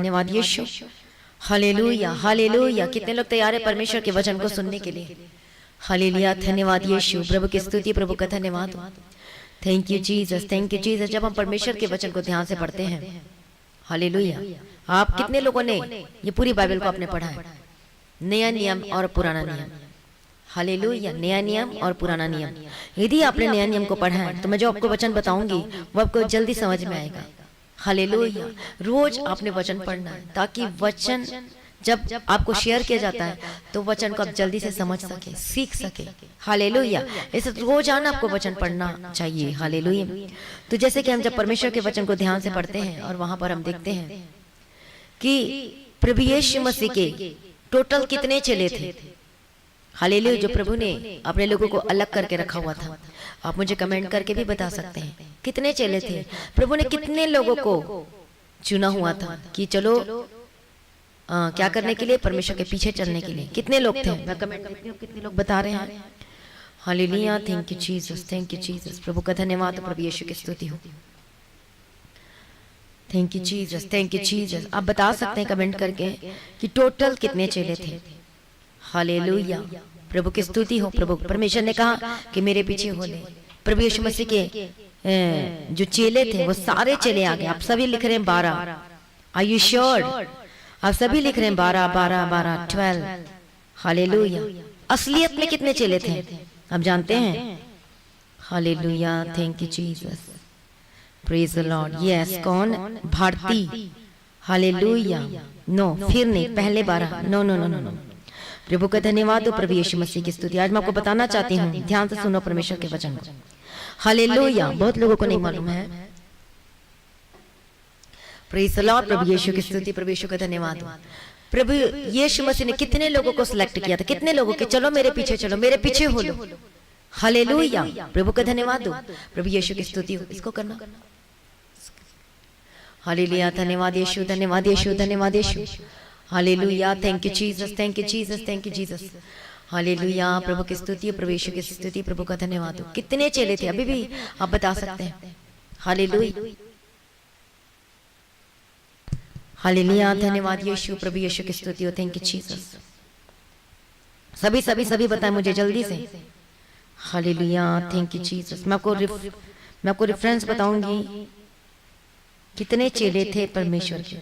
धन्यवाद यीशु। Hallelujah hallelujah. कितने लोग तैयार है परमेश्वर के वचन को सुनने के लिए? हालेलुया। धन्यवाद यीशु। प्रभु की स्तुति, प्रभु का धन्यवाद। Thank you Jesus, thank you Jesus. जब हम परमेश्वर के वचन को ध्यान से पढ़ते हैं, हालेलुया। आप कितने लोगों ने ये पूरी बाइबल को आपने पढ़ा है? नया नियम और पुराना नियम। हालेलुया। नया नियम और पुराना नियम। यदि आपने नया नियम को पढ़ा है तो मैं जो आपको वचन बताऊंगी वो आपको जल्दी समझ में आएगा। हालेलुया। रोज आपने वचन पढ़ना है ताकि वचन जब आपको शेयर किया जाता है तो वचन को आप जल्दी से समझ सके, सीख सके। हालेलुया। इसे रोजाना आपको वचन पढ़ना चाहिए। हालेलुया। तो जैसे कि हम जब परमेश्वर के वचन को ध्यान से पढ़ते हैं और वहां पर हम देखते हैं कि प्रभु यीशु मसीह के टोटल कितने चेले थे। हालेलुया। जो प्रभु ने अपने लोगों को अलग करके रखा हुआ था। आप मुझे कमेंट करके भी बता सकते हैं कितने चेले थे। प्रभु ने कितने लोगों को चुना हुआ था कि चलो क्या करने के लिए? परमेश्वर के पीछे चलने के लिए। कितने लोग थे? मैं कमेंट देखती हूँ कितने लोग बता रहे हैं। Hallelujah. Thank you Jesus, thank you Jesus. प्रभु का धन्यवाद, प्रभु यीशु की स्तुति हो। Thank you Jesus, thank you Jesus. आप बता सकते हैं कमेंट करके कि टोटल कितने चेले थे। हालेलुया। प्रभु की स्तुति हो। प्रभु परमेश्वर ने कहा कि मेरे पीछे हो ले। प्रभु यीशु मसीह के जो चेले थे वो सारे चले आ गए। आप सभी लिख रहे हैं 12। Are you sure? आप सभी लिख रहे हैं 12 12 12 12। हालेलुया। असलियत में कितने चेले थे आप जानते हैं? Hallelujah. Thank you Jesus, praise the Lord. Yes. कौन? भारती। हालेलुया। नो, फिर नहीं, पहले 12। No no no no no. प्रभु का धन्यवाद हो। प्रभु यीशु मसीह की स्तुति। आज मैं आपको बताना चाहती हूँ, ध्यान से सुनो परमेश्वर के वचन को। हालेलुया। बहुत लोगों को नहीं मालूम है। Praise the Lord. प्रभु यीशु की स्तुति, प्रभु यीशु का धन्यवाद हो। प्रभु यीशु मसीह ने कितने लोगों को सिलेक्ट किया था? कितने लोगों के? चलो मेरे पीछे चलो, मेरे पीछे हो लो। हालेलुया। प्रभु का धन्यवाद हो। प्रभु यीशु की स्तुति हो। इसको करना। हालेलुया। धन्यवाद यीशु, धन्यवाद यीशु, धन्यवाद यीशु। Hallelujah. Thank you Jesus, thank you Jesus, thank you Jesus. Hallelujah. प्रभु की स्तुति, प्रभु यीशु की स्तुति, प्रभु का धन्यवाद हो। कितने चेले थे अभी भी आप बता सकते हैं? हालेलुया। हालेलुया। धन्यवाद यीशु, प्रभु यीशु की स्तुति हो। Thank you Jesus. सभी सभी सभी बताएं मुझे जल्दी से। हालेलुया। Thank you Jesus. मैं आपको रेफरेंस बताऊंगी कितने चेले थे परमेश्वर के।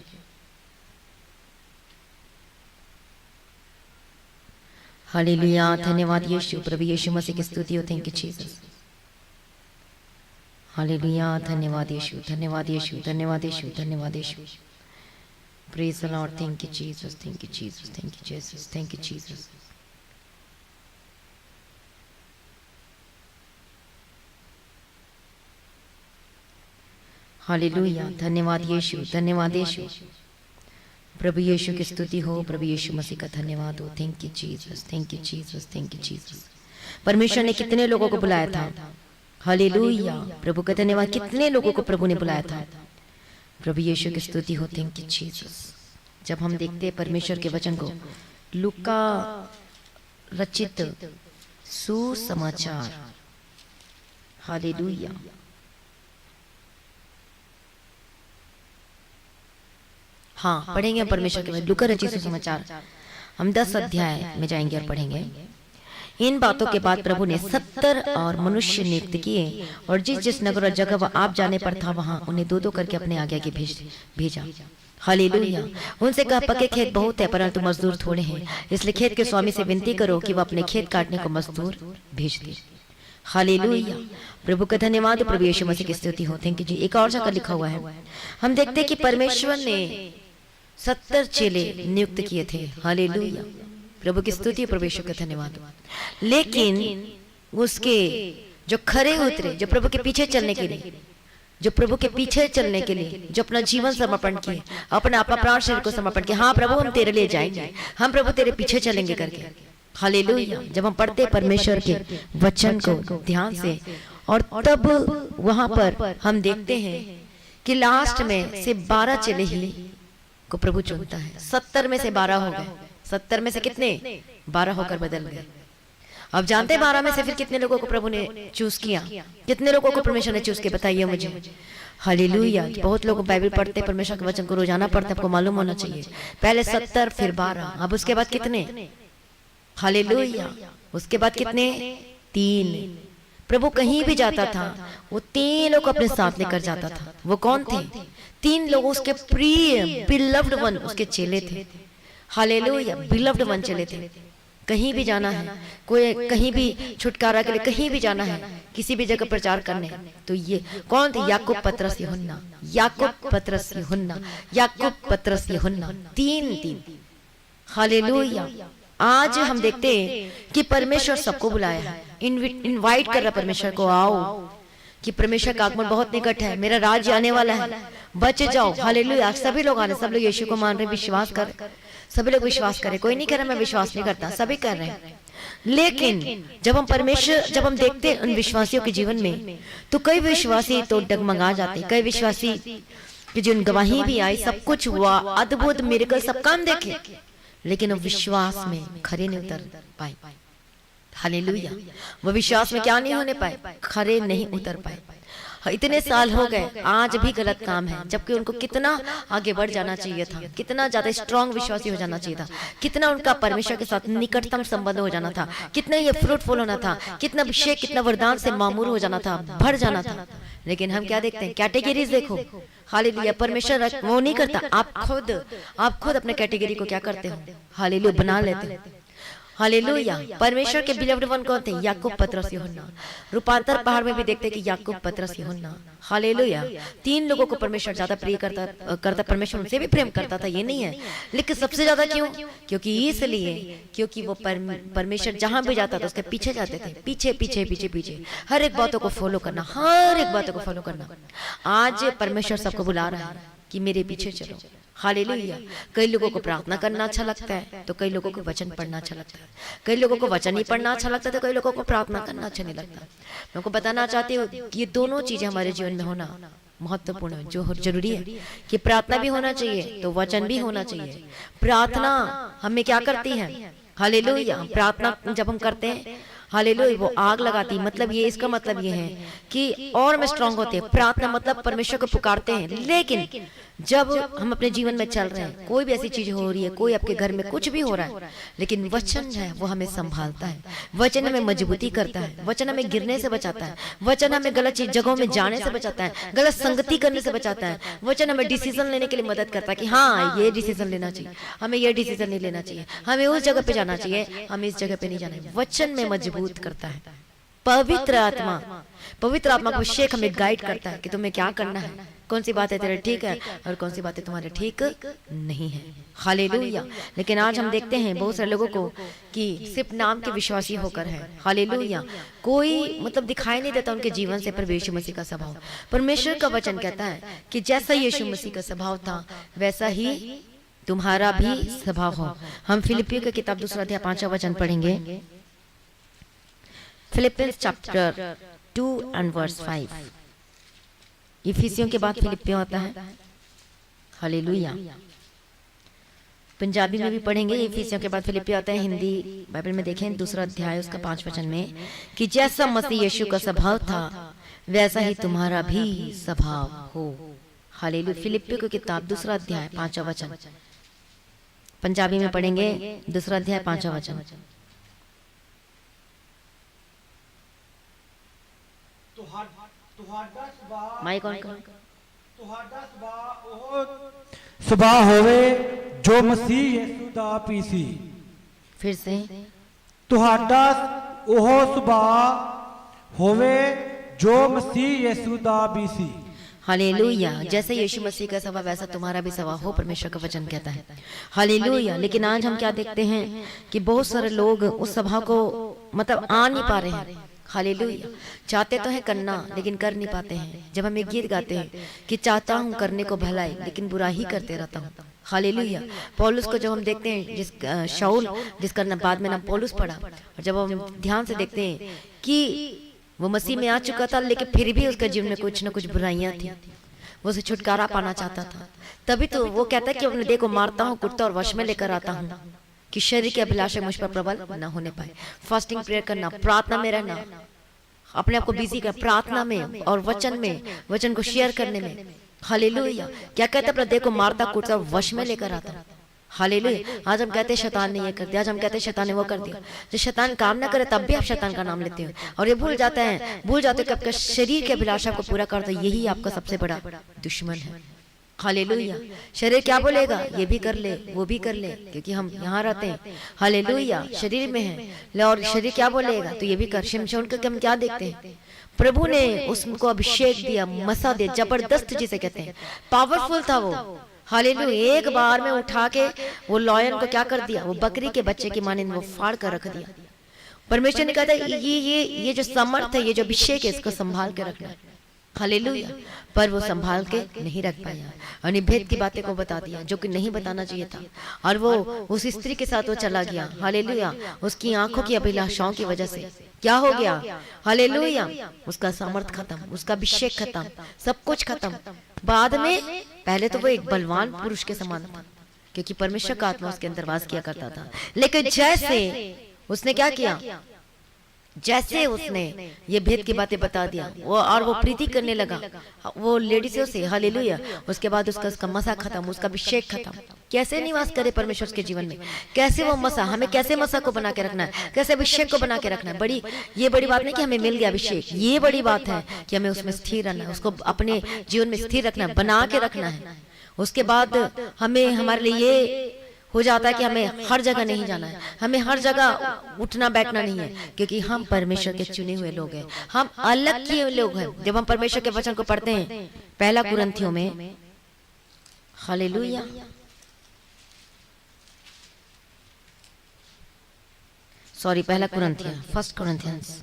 हालेलुया। धन्यवाद यीशु, प्रभु यीशु मसीह की स्तुति हो। Thank you Jesus. हालेलुया। धन्यवाद यीशु, धन्यवाद यीशु, धन्यवाद यीशु, धन्यवाद यीशु। Praise the Lord. Thank you Jesus, thank you Jesus, thank you Jesus, thank you Jesus. Hallelujah. धन्यवाद यीशु, धन्यवाद यीशु। प्रभु यीशु की स्तुति हो। प्रभु यीशु मसीह का धन्यवाद हो। Thank you Jesus, thank you Jesus, thank you Jesus. परमेश्वर ने कितने लोगों को बुलाया था? हालेलुया। प्रभु का धन्यवाद। कितने लोगों को प्रभु ने बुलाया था? प्रभु यीशु की स्तुति हो। Thank you Jesus. जब हम देखते हैं परमेश्वर के वचन को, लूका रचित सुसमाचार। हालेलुया। हाँ, पढ़ेंगे परमेश्वर के लूका रचित सुसमाचार। हम 10 अध्याय में जाएंगे और पढ़ेंगे। इन बातों के बाद प्रभु ने 70 और मनुष्य नियुक्त किए और जिस जिस नगर और जगह वह आप जाने पर था वहां उन्हें 2-2 करके अपने आगे आगे भेजा। हालेलुया। उनसे कहा, पके खेत बहुत है परंतु मजदूर थोड़े हैं, इसलिए खेत के स्वामी से विनती करो कि वह अपने खेत काटने को मजदूर भेज दे। हालेलुया। प्रभु का धन्यवाद। प्रभु यीशु मसीह की स्तुति हो। थैंक यू जी। एक और जगह लिखा हुआ है, हम देखते हैं कि परमेश्वर ने 70 चेले नियुक्त किए थे। हालेलुया। प्रभु की स्तुति, प्रभु यीशु का धन्यवाद। लेकिन उसके जो खरे उतरे, जो प्रभु के पीछे चलने के लिए, जो प्रभु के पीछे चलने के लिए, जो अपना जीवन समर्पण किए, अपना प्राण शरीर को समर्पण किया, हाँ प्रभु हम तेरे लिए जाएंगे, हम प्रभु तेरे पीछे चलेंगे करके। हालेलुया। जब हम पढ़ते परमेश्वर के वचन को ध्यान से, और तब वहां पर हम देखते हैं कि लास्ट में से 12 चेले ही को प्रभु चुनता है। 70 में से 12 हो गए। 70 में से कितने? 12 होकर बदल गए। अब जानते हैं 12 में से फिर कितने लोगों को प्रभु ने चूज किया? कितने लोगों को परमेश्वर ने चूज किया? बताइए मुझे। हालेलुया। बहुत लोग बाइबल पढ़ते, परमेश्वर के वचन को रोजाना पढ़ते, आपको मालूम होना चाहिए। पहले 70 फिर 12, अब उसके बाद कितने? हालेलुया। उसके बाद कितने? 3। प्रभु कहीं भी जाता था वो 3 लोग अपने साथ लेकर जाता था। वो कौन थे? 3 लोग उसके प्रिय बिलव्ड वन, उसके चेले थे। हालेलुया। बिलव्ड वन चेले थे। कहीं भी जाना है, कोई कहीं भी छुटकारा के लिए कहीं भी जाना है, किसी भी जगह प्रचार करने, तो ये कौन थे? याकूब, पतरस, यूहन्ना। याकूब, पतरस, यूहन्ना। याकूब, पतरस, यूहन्ना। 3। हालेलुया। आज हम देखते हैं कि परमेश्वर सबको बुलाया है, इनवाइट कर रहा परमेश्वर को, आओ कि परमेश्वर का आगमन बहुत निकट है, मेरा राज्य आने वाला है, बच जाओ। हालेलुया। सभी लोग आने, सब लोग यीशु को मान रहे, विश्वास कर, सभी लोग विश्वास करें। कोई नहीं कह रहा मैं विश्वास नहीं करता, सभी कर रहे हैं। लेकिन जब हम देखते हैं उन विश्वासियों के जीवन में, तो कई विश्वासी तो डगमगा जाते, कई विश्वासी कि जिन गवाही भी आई, सब कुछ हुआ, अद्भुत मिरेकल सब काम देखे, लेकिन वो विश्वास में खरे नहीं उतर पाए। हालेलुया। वो विश्वास में क्या नहीं होने पाए? खरे नहीं उतर पाए। इतने साल हो गए, आज भी गलत काम है, जबकि उनको कितना आगे बढ़ जाना चाहिए था, कितना ज्यादा स्ट्रांग विश्वासी हो जाना चाहिए था, कितना उनका परमेश्वर के साथ निकटतम संबंध हो जाना था, कितना ये फ्रूटफुल होना था, कितना अभिषेक, कितना वरदान से मामूर हो जाना था, भर जाना था। लेकिन हम क्या देखते हैं? कैटेगरीज देखो। हालेलुया। परमेश्वर वो नहीं करता, आप खुद अपने कैटेगरी को क्या करते हो? हालेलुया, बना लेते हो। हालेलुया। परमेश्वर के बिलव्ड वन कौन थे? याकूब, पतरस, यूहन्ना। रूपांतर पहाड़ में भी देखते हैं कि याकूब, पतरस, यूहन्ना। हालेलुया। 3 लोगों को परमेश्वर ज्यादा प्रिय करता, परमेश्वर उनसे भी प्रेम करता था, ये नहीं है, लेकिन सबसे ज्यादा क्यों? क्योंकि वो परमेश्वर जहां भी जाता था उसके पीछे जाते थे, पीछे पीछे पीछे पीछे, हर एक बातों को फॉलो करना, हर एक बातों को फॉलो करना। आज परमेश्वर सबको बुला रहा है कि मेरे पीछे चलो। हालेलुया। कई लोगों को प्रार्थना करना अच्छा लगता है, तो कई लोगों को वचन पढ़ना अच्छा लगता है, कई लोगों को वचन ही पढ़ना अच्छा लगता है, तो कई लोगों को प्रार्थना करना अच्छा नहीं लगता। मैं आपको बताना चाहती हूँ कि ये दोनों चीजें हमारे जीवन में होना महत्वपूर्ण है, जो जरूरी है कि प्रार्थना भी होना चाहिए तो वचन भी होना चाहिए। प्रार्थना हमें क्या करती है? हालेलुया। प्रार्थना जब हम करते हैं, हालेलुया, वो आग लगाती, मतलब ये, इसका मतलब ये है कि और में स्ट्रांग होते हैं। प्रार्थना मतलब परमेश्वर को पुकारते हैं। लेकिन जब हम अपने जीवन में चल रहे हैं, कोई भी ऐसी चीज हो रही है, कोई आपके घर में कुछ भी हो रहा है, लेकिन वचन है वो हमें संभालता है, वचन हमें मजबूती करता है, वचन हमें गिरने से बचाता है, वचन हमें गलत जगहों में जाने से बचाता है, गलत संगति करने से बचाता है, वचन हमें डिसीजन लेने के लिए मदद करता है कि हाँ ये डिसीजन लेना चाहिए, हमें ये डिसीजन नहीं लेना चाहिए, हमें उस जगह पे जाना चाहिए, हमें इस जगह पे नहीं जाना है। वचन में मजबूत करता है। पवित्र आत्मा का अभिषेक हमें गाइड करता है कि तुम्हें क्या करना है, कौन सी बातें तेरे ठीक है और कौन सी बातें तुम्हारे ठीक नहीं है। हालेलुया। लेकिन आज हम देखते हैं बहुत सारे लोगों को कि सिर्फ नाम के विश्वासी होकर है, हालेलुया, कोई मतलब दिखाई नहीं देता उनके जीवन से पर यीशु मसीह का स्वभाव। परमेश्वर का वचन कहता है कि जैसा यीशु मसीह का स्वभाव था वैसा ही तुम्हारा भी स्वभाव हो। हम फिलिपियों की किताब 2 अध्याय 5वां वचन पढ़ेंगे। Philippians chapter 2 and verse 5। इफिसियों के बाद फिलिपियों आता है। हालेलुया। पंजाबी में भी पढ़ेंगे, इफिसियों के बाद फिलिपियों आता है। हिंदी बाइबल में देखें 2 अध्याय उसका 5 वचन में कि जैसा मसीह यीशु का स्वभाव था वैसा ही तुम्हारा भी स्वभाव हो। हालेलुया। फिलिपियों की किताब 2 अध्याय 5वां वचन, पंजाबी में पढ़ेंगे 2 अध्याय 5वां वचन। माइक ऑन करो। ਤੁਹਾਡਾ ਸੁਭਾਅ ਉਹ ਸੁਭਾਅ ਹੋਵੇ ਜੋ ਮਸੀਹ ਯਿਸੂ ਦਾ ਆਪੀ ਸੀ। फिर से ਤੁਹਾਡਾ ਉਹ ਸੁਭਾਅ ਹੋਵੇ ਜੋ ਮਸੀਹ ਯਿਸੂ ਦਾ ਵੀ ਸੀ। हालेलुया। जैसे यीशु मसीह का स्वभाव वैसा तुम्हारा भी स्वभाव हो, परमेश्वर का वचन कहता है। हालेलुया। लेकिन आज हम क्या देखते हैं कि बहुत सारे लोग उस स्वभाव को मतलब आ नहीं पा रहे हैं। हालेलुया। चाहते तो हैं करना लेकिन कर नहीं पाते हैं। जब हम एक गीत गाते हैं कि चाहता हूँ करने को भलाई लेकिन बुरा ही करते रहता हूँ। हालेलुया। पौलुस को जब हम देखते हैं, जिस शाऊल जिसका बाद में नाम पौलुस पड़ा, और जब हम ध्यान से देखते हैं कि वो मसीह में आ चुका था लेकिन फिर भी उसके जीवन में कुछ न कुछ बुराइयां थी, वो उसे छुटकारा पाना चाहता था। तभी तो वो कहता है कि अपने देह को मारता हूँ, कुटता और वश में लेकर आता हूँ कि शरीर की अभिलाषा मुझ पर प्रबल न होने पाए। फास्टिंग प्रेयर करना, प्रार्थना में रहना, अपने आप को बिजी कर प्रार्थना में और वचन को शेयर करने में। हालेलुया। क्या कहते हैं, अपने देह को मारता कूटता वश में लेकर आता। हालेलुया। आज हम कहते हैं शैतान ने ये कर दिया, आज हम कहते हैं शैतान ने वो कर दिया। जब शैतान काम ना करे तब भी आप शैतान का नाम लेते हो और ये भूल जाते हो कि आपका शरीर के अभिलाषा को पूरा करता है, यही आपका सबसे बड़ा दुश्मन है। हालेलुया। शरीर क्या बोलेगा, ये भी कर ले वो भी कर ले, क्योंकि हम यहाँ रहते हैं। हालेलुया। शरीर में है और शरीर क्या बोलेगा तो ये भी कर। शिमशोन का हम क्या देखते हैं, प्रभु ने उसको अभिषेक दिया, मसा दिया, जबरदस्त जिसे कहते हैं, पावरफुल था वो। हालेलुया। एक बार में उठा के वो लॉयन को क्या कर दिया, वो बकरी के बच्चे की माने वो फाड़ कर रख दिया। परमेश्वर ने कहा था ये जो समर्थ है, ये जो अभिषेक है, इसको संभाल के रखना। हालेलुया। पर वो संभाल के नहीं रख पाया और निभेद की बातें को बता दिया जो कि नहीं बताना चाहिए था, और वो उस स्त्री के साथ वो चला गया। हालेलुया। उसकी आंखों की अभिलाषाओं की वजह से क्या हो गया, हालेलुया, उसका सामर्थ खत्म, उसका अभिषेक खत्म, सब कुछ खत्म। बाद में पहले तो वो एक बलवान पुरुष के समान था, क्योंकि परमेश्वर का आत्मा उसके अंदर वास किया करता था। लेकिन जैसे उसने क्या किया, जैसे उसने ये भेद की बातें बता दिया वो प्रीति करने लगा वो लेडीजों से। हालेलुया। उसके बाद उसका मसा खत्म, उसका अभिषेक खत्म। कैसे निवास करे परमेश्वर के जीवन में, कैसे वो मसा, हमें कैसे मसा को बना के रखना है, कैसे अभिषेक को बना के रखना है। ये बड़ी बात नहीं कि हमें मिल गया अभिषेक, ये बड़ी बात है कि हमें उसमें स्थिर रहना है, उसको अपने जीवन में स्थिर रखना है, बना के रखना है। उसके बाद हमें हमारे लिए ये हो जाता है कि हमें हर जगह नहीं जाना है, हमें हर जगह उठना बैठना नहीं है, क्योंकि हम परमेश्वर के चुने हुए लोग हैं, हम अलग किए लोग हैं। जब हम परमेश्वर के वचन को पढ़ते हैं पहला कुरिन्थियों में, हालेलुया, पहला कुरिन्थियों, फर्स्ट कुरिन्थियंस,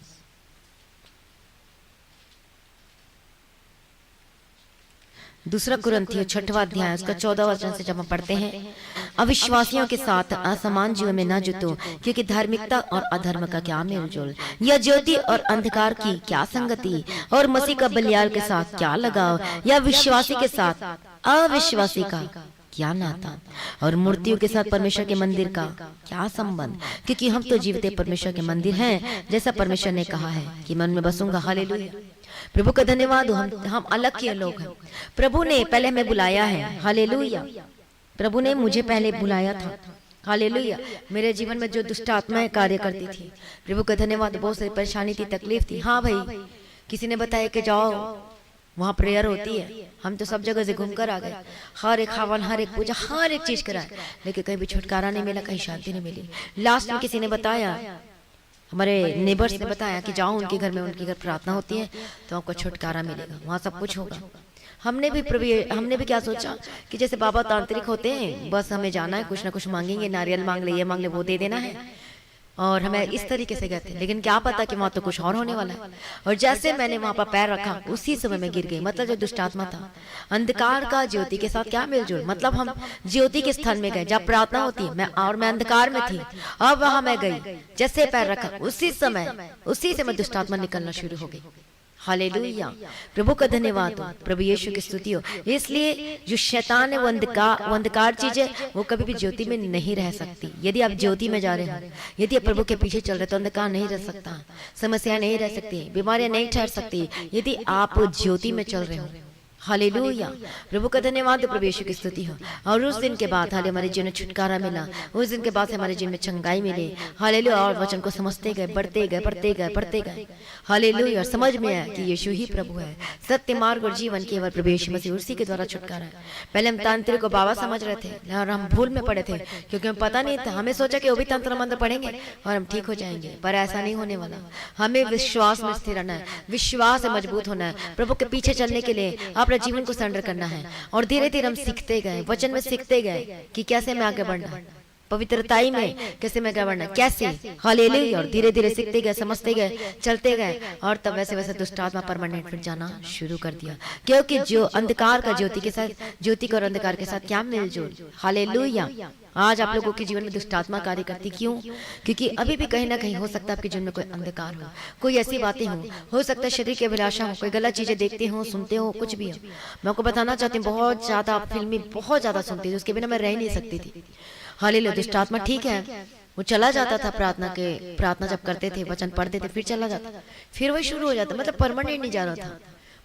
दूसरा कुरिन्थियों 6वां अध्याय उसका 14वां वचन से जब हम पढ़ते हैं, अविश्वासियों के साथ असमान जीवन में न जुटो, क्योंकि धार्मिकता और अधर्म का क्या मेलजोल, या ज्योति और अंधकार की क्या संगति, और मसीह का बलियाल के साथ क्या लगाव, या विश्वासी के साथ अविश्वासी का क्या नाता, और मूर्तियों के साथ परमेश्वर के मंदिर का क्या संबंध, क्योंकि हम तो जीवते परमेश्वर के मंदिर हैं, जैसा परमेश्वर ने कहा है कि मन में बसूंगा। हालेलुया। प्रभु का धन्यवाद हो, हम अलग के लोग हैं। प्रभु ने पहले हमें बुलाया है। हालेलुया। प्रभु ने मुझे पहले बुलाया था। हालेलुया। मेरे जीवन में जो दुष्ट आत्माएं कार्य करती थी, प्रभु का धन्यवाद, बहुत सारी परेशानी थी, तकलीफ थी। हाँ भाई, किसी ने बताया कि जाओ वहाँ प्रेयर होती है, हम तो सब जगह से घूम कर आ गए, हर एक हवन, हर एक पूजा, हर एक चीज कराए, लेकिन कहीं भी छुटकारा नहीं मिला, कहीं शांति नहीं मिली। लास्ट में किसी ने बताया, हमारे नेबर्स ने बताया कि जाओ उनके घर में, उनके घर प्रार्थना होती है तो आपको छुटकारा मिलेगा, वहाँ सब कुछ होगा। हमने भी क्या सोचा कि जैसे बाबा तांत्रिक होते हैं, बस हमें जाना है, कुछ ना कुछ मांगेंगे, नारियल मांग ले, ये मांग ले, वो दे देना है, और हमें इस तरीके से गए थे। लेकिन क्या पता कि वहाँ तो कुछ और होने वाला है। और जैसे मैंने वहाँ पर पैर रखा, उसी समय में गिर गई। मतलब जो दुष्ट आत्मा था, अंधकार का ज्योति के साथ क्या मेलजोल, मतलब हम ज्योति के स्थान में गए जहाँ प्रार्थना होती है, मैं अंधकार में थी, अब वहां मैं गई, जैसे पैर रखा उसी समय दुष्ट आत्मा निकलना शुरू हो गई। हालेलुया। प्रभु का धन्यवाद हो, प्रभु यीशु की स्तुति हो। इसलिए जो शैतान है वो अंधकार चीज है, वो कभी भी ज्योति में नहीं रह सकती। यदि आप ज्योति में जा रहे हो, यदि आप प्रभु के पीछे चल रहे तो अंधकार नहीं रह सकता, समस्या नहीं रह सकती, बीमारियां नहीं ठहर सकती, यदि आप ज्योति में चल रहे हो। हालेलुया। प्रभु का धन्यवाद, प्रभु यीशु की स्तुति हो। और उस दिन के बाद हमारे जीवन में छुटकारा मिला, उस दिन के बाद हमारे जीवन में चंगाई मिली। हालेलुया। और वचन को समझते गए, बढ़ते गए। हालेलुया। और समझ में आया कि यीशु ही प्रभु है, सत्य, मार्ग और जीवन केवल प्रभु यीशु मसीह, उसी के द्वारा छुटकारा है। पहले हम तांत्रिक को बाबा समझ रहे थे और हम भूल में पड़े थे, क्योंकि हमें पता नहीं था। हमें सोचा कि वो भी तंत्र मंत्र पढ़ेंगे और हम ठीक हो जाएंगे, पर ऐसा नहीं होने वाला। हमें विश्वास में स्थिर रहना है, विश्वास से मजबूत होना है। प्रभु के पीछे चलने के लिए अपने जीवन को सरेंडर करना है। और धीरे धीरे हम सीखते गए, वचन में सीखते गए कि कैसे मैं आगे बढ़ना, पवित्रताई में कैसे मैं आगे बढ़ना, कैसे। हालेलुया। और धीरे धीरे सीखते गए, समझते गए, चलते गए, और तब वैसे वैसे दुष्ट आत्मा परमानेंट फिर जाना शुरू कर दिया। क्योंकि जो अंधकार का ज्योति के साथ, ज्योति का और अंधकार के साथ क्या मेलजोल। हालेलुया। आज आप लोगों के जीवन में दुष्ट आत्मा कार्य करती, क्यों? क्योंकि अभी भी कहीं ना कहीं हो सकता है आपके जीवन में कोई अंधकार हो, कोई ऐसी बातें हो सकता है शरीर की अभिलाषा हो, कोई गलत चीजें देखते हो, सुनते हो, कुछ भी हो। मैं आपको बताना चाहती हूँ, बहुत ज्यादा फिल्में बहुत ज्यादा सुनती थी, उसके बिना मैं रह नहीं सकती थी। हालेलुया। दुष्ट आत्मा ठीक है, वो चला जाता था प्रार्थना जब करते थे, वचन पढ़ते थे, फिर चला जाता, फिर वही शुरू हो जाता, मतलब परमानेंट नहीं जा रहा था।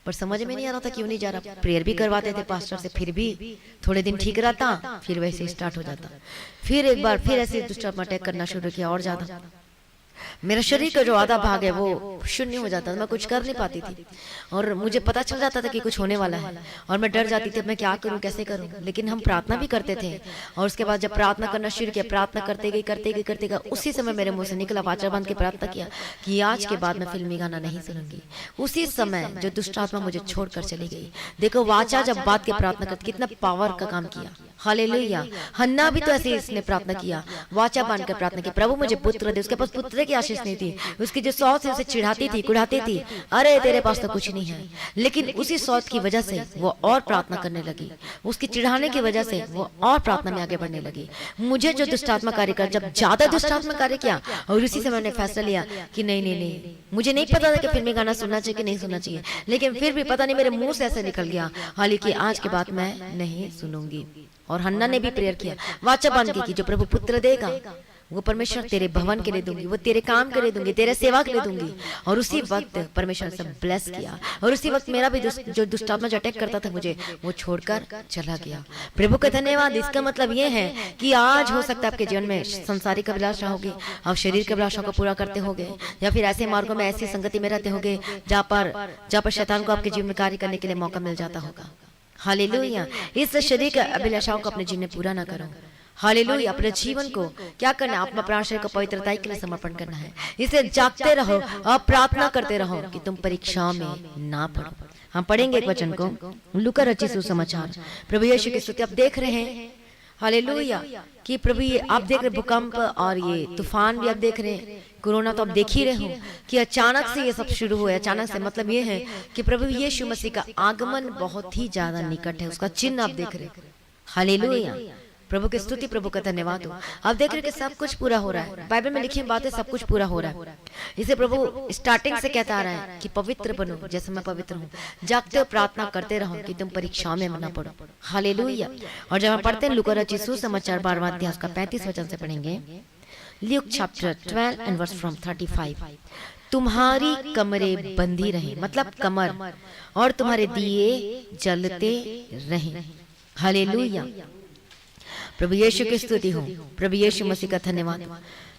पर समझ में नहीं आ रहा था क्यों नहीं जा रहा। प्रेयर भी करवाते थे पास्टर से, फिर भी थोड़े दिन ठीक रहता, फिर वैसे स्टार्ट हो जाता। फिर एक बार फिर ऐसे दुष्ट अटैक करना शुरू किया और ज्यादा। मेरा शरीर का जो आधा भाग है वो शून्य हो जाता था, मैं कुछ कर नहीं पाती थी और मुझे पता चल जाता था कि कुछ होने वाला है और मैं डर जाती थी मैं क्या करूं, कैसे करूं। लेकिन हम प्रार्थना भी करते थे और उसके बाद जब प्रार्थना करना शुरू किया, प्रार्थना करते गई, उसी समय मेरे मुंह से निकला, वाचा बांध के प्रार्थना किया कि आज के बाद मैं फिल्मी गाना नहीं सुनूंगी। उसी समय जो दुष्ट आत्मा मुझे छोड़कर चली गई। देखो वाचा जब बात के प्रार्थना करती कितना पावर का काम किया। हालेलुया। हन्ना भी तो ऐसे इसने प्रार्थना किया, वाचा बांध कर प्रार्थना की, प्रभु मुझे पुत्र दे। उसके पास पुत्र की आशीष नहीं थी, उसकी जो सौत है उसे चिढ़ाती थी, कुढ़ाती थी, अरे तेरे पास तो कुछ नहीं है। लेकिन उसी सौत की वजह से वो और प्रार्थना करने लगी, उसकी चिढ़ाने की वजह से वो और प्रार्थना में आगे बढ़ने लगी। मुझे जो दुष्टात्मा कार्य कर, जब ज्यादा दुष्टात्मा कार्य किया और उसी से मैंने फैसला लिया कि नहीं, मुझे नहीं पता था कि फिल्मी गाना सुनना चाहिए कि नहीं सुनना चाहिए, लेकिन फिर भी पता नहीं मेरे मुंह से ऐसे निकल गया, हालांकि आज के बाद मैं नहीं सुनूंगी। और हन्ना ने भी प्रेयर किया, वाचा बांध के कि जो प्रभु पुत्र देगा वो परमेश्वर तेरे भवन के लिए दूंगी, वो तेरे काम के लिए दूंगी, तेरे सेवा के लिए दूंगी। और उसी वक्त परमेश्वर से ब्लेस किया और उसी वक्त मेरा भी जो दुष्टात्मा जो अटैक करता था मुझे, वो छोड़कर चला गया। प्रभु का धन्यवाद। इसका मतलब ये है कि आज हो सकता है आपके जीवन में संसारिक अभिलाषा होगी, आप शरीर की अभिलाषा को पूरा करते होगे, या फिर ऐसे मार्गों में ऐसी संगति में रहते होगे जहाँ पर शैतान को आपके जीवन में कार्य करने के लिए मौका मिल जाता होगा। हालेलुया। इस शरीर के अभिलाषाओं को अपने जीवन में पूरा ना करो। हालेलुया। अपने जीवन को क्या करना है, अपना प्राण शरीर को पवित्रता के लिए समर्पण करना है। इसे जागते रहो और प्रार्थना करते रहो कि तुम परीक्षाओं में ना पड़ो। हम पढ़ेंगे एक वचन को, लूका रचित सुसमाचार। प्रभु यीशु की स्तुति आप देख रहे हैं, हालेलुया, कि प्रभु ये आप देख रहे भूकंप और ये तूफान भी आप देख रहे हैं, कोरोना तो आप देख ही रहे हो कि अचानक से ये सब शुरू हुआ है। अचानक से मतलब ये है कि प्रभु यीशु मसीह का आगमन बहुत ही ज्यादा निकट है, उसका चिन्ह आप देख रहे हैं। हालेलुया। प्रभु की स्तुति, प्रभु का धन्यवाद हो। आप देख रहे हैं कि सब कुछ पूरा हो रहा है, बाइबल में लिखी बातें सब कुछ पूरा हो रहा है। इसे प्रभु स्टार्टिंग से कहता आ रहा है कि पवित्र बनो जैसे मैं पवित्र हूँ, जागते हो प्रार्थना करते रहो कि तुम परीक्षाओं में ना पड़ो। हालेलुया। और जब हम पढ़ते हैं लूका रचित सुसमाचार 12वां अध्याय का 35 वचन से पढ़ेंगे, Luke chapter 12 and verse from 35। तुम्हारी कमरें बंधी रहे, मतलब कमर, और तुम्हारे दिए जलते रहे। हालेलुया। प्रभु यीशु की स्तुति हो, प्रभु यीशु मसीह का धन्यवाद।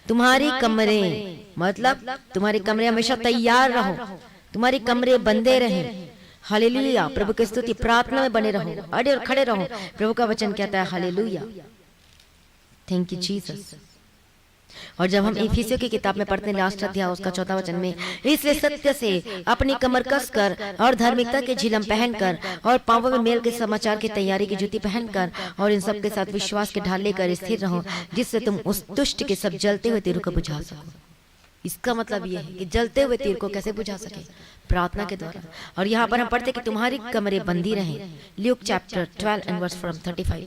तुम्हारी कमरें मतलब तुम्हारी कमरे हमेशा तैयार रहो, तुम्हारी कमरे बंदे रहे। हालेलुया। प्रभु की स्तुति, प्रार्थना में बने रहो, अड़े और खड़े रहो। प्रभु का वचन कहता है हालेलुया। Thank you Jesus. और जब हम इफिसियों की किताब में पढ़ते हैं लास्ट अध्याय उसका 4वां वचन में, इसलिए सत्य से अपनी कमर कसकर और धार्मिकता के झिलम पहनकर और पांवों में मेल के समाचार की तैयारी की जूती पहनकर और इन सब के साथ विश्वास के ढाल लेकर स्थिर रहो, जिससे तुम उस दुष्ट के सब जलते हुए तीर को बुझा सको। इसका मतलब यह है कि जलते हुए तीर को कैसे बुझा सके, प्रार्थना के द्वारा। और यहाँ पर हम पढ़ते कि तुम्हारी कमरें बंधी रहे, Luke chapter 12 and verse from 35।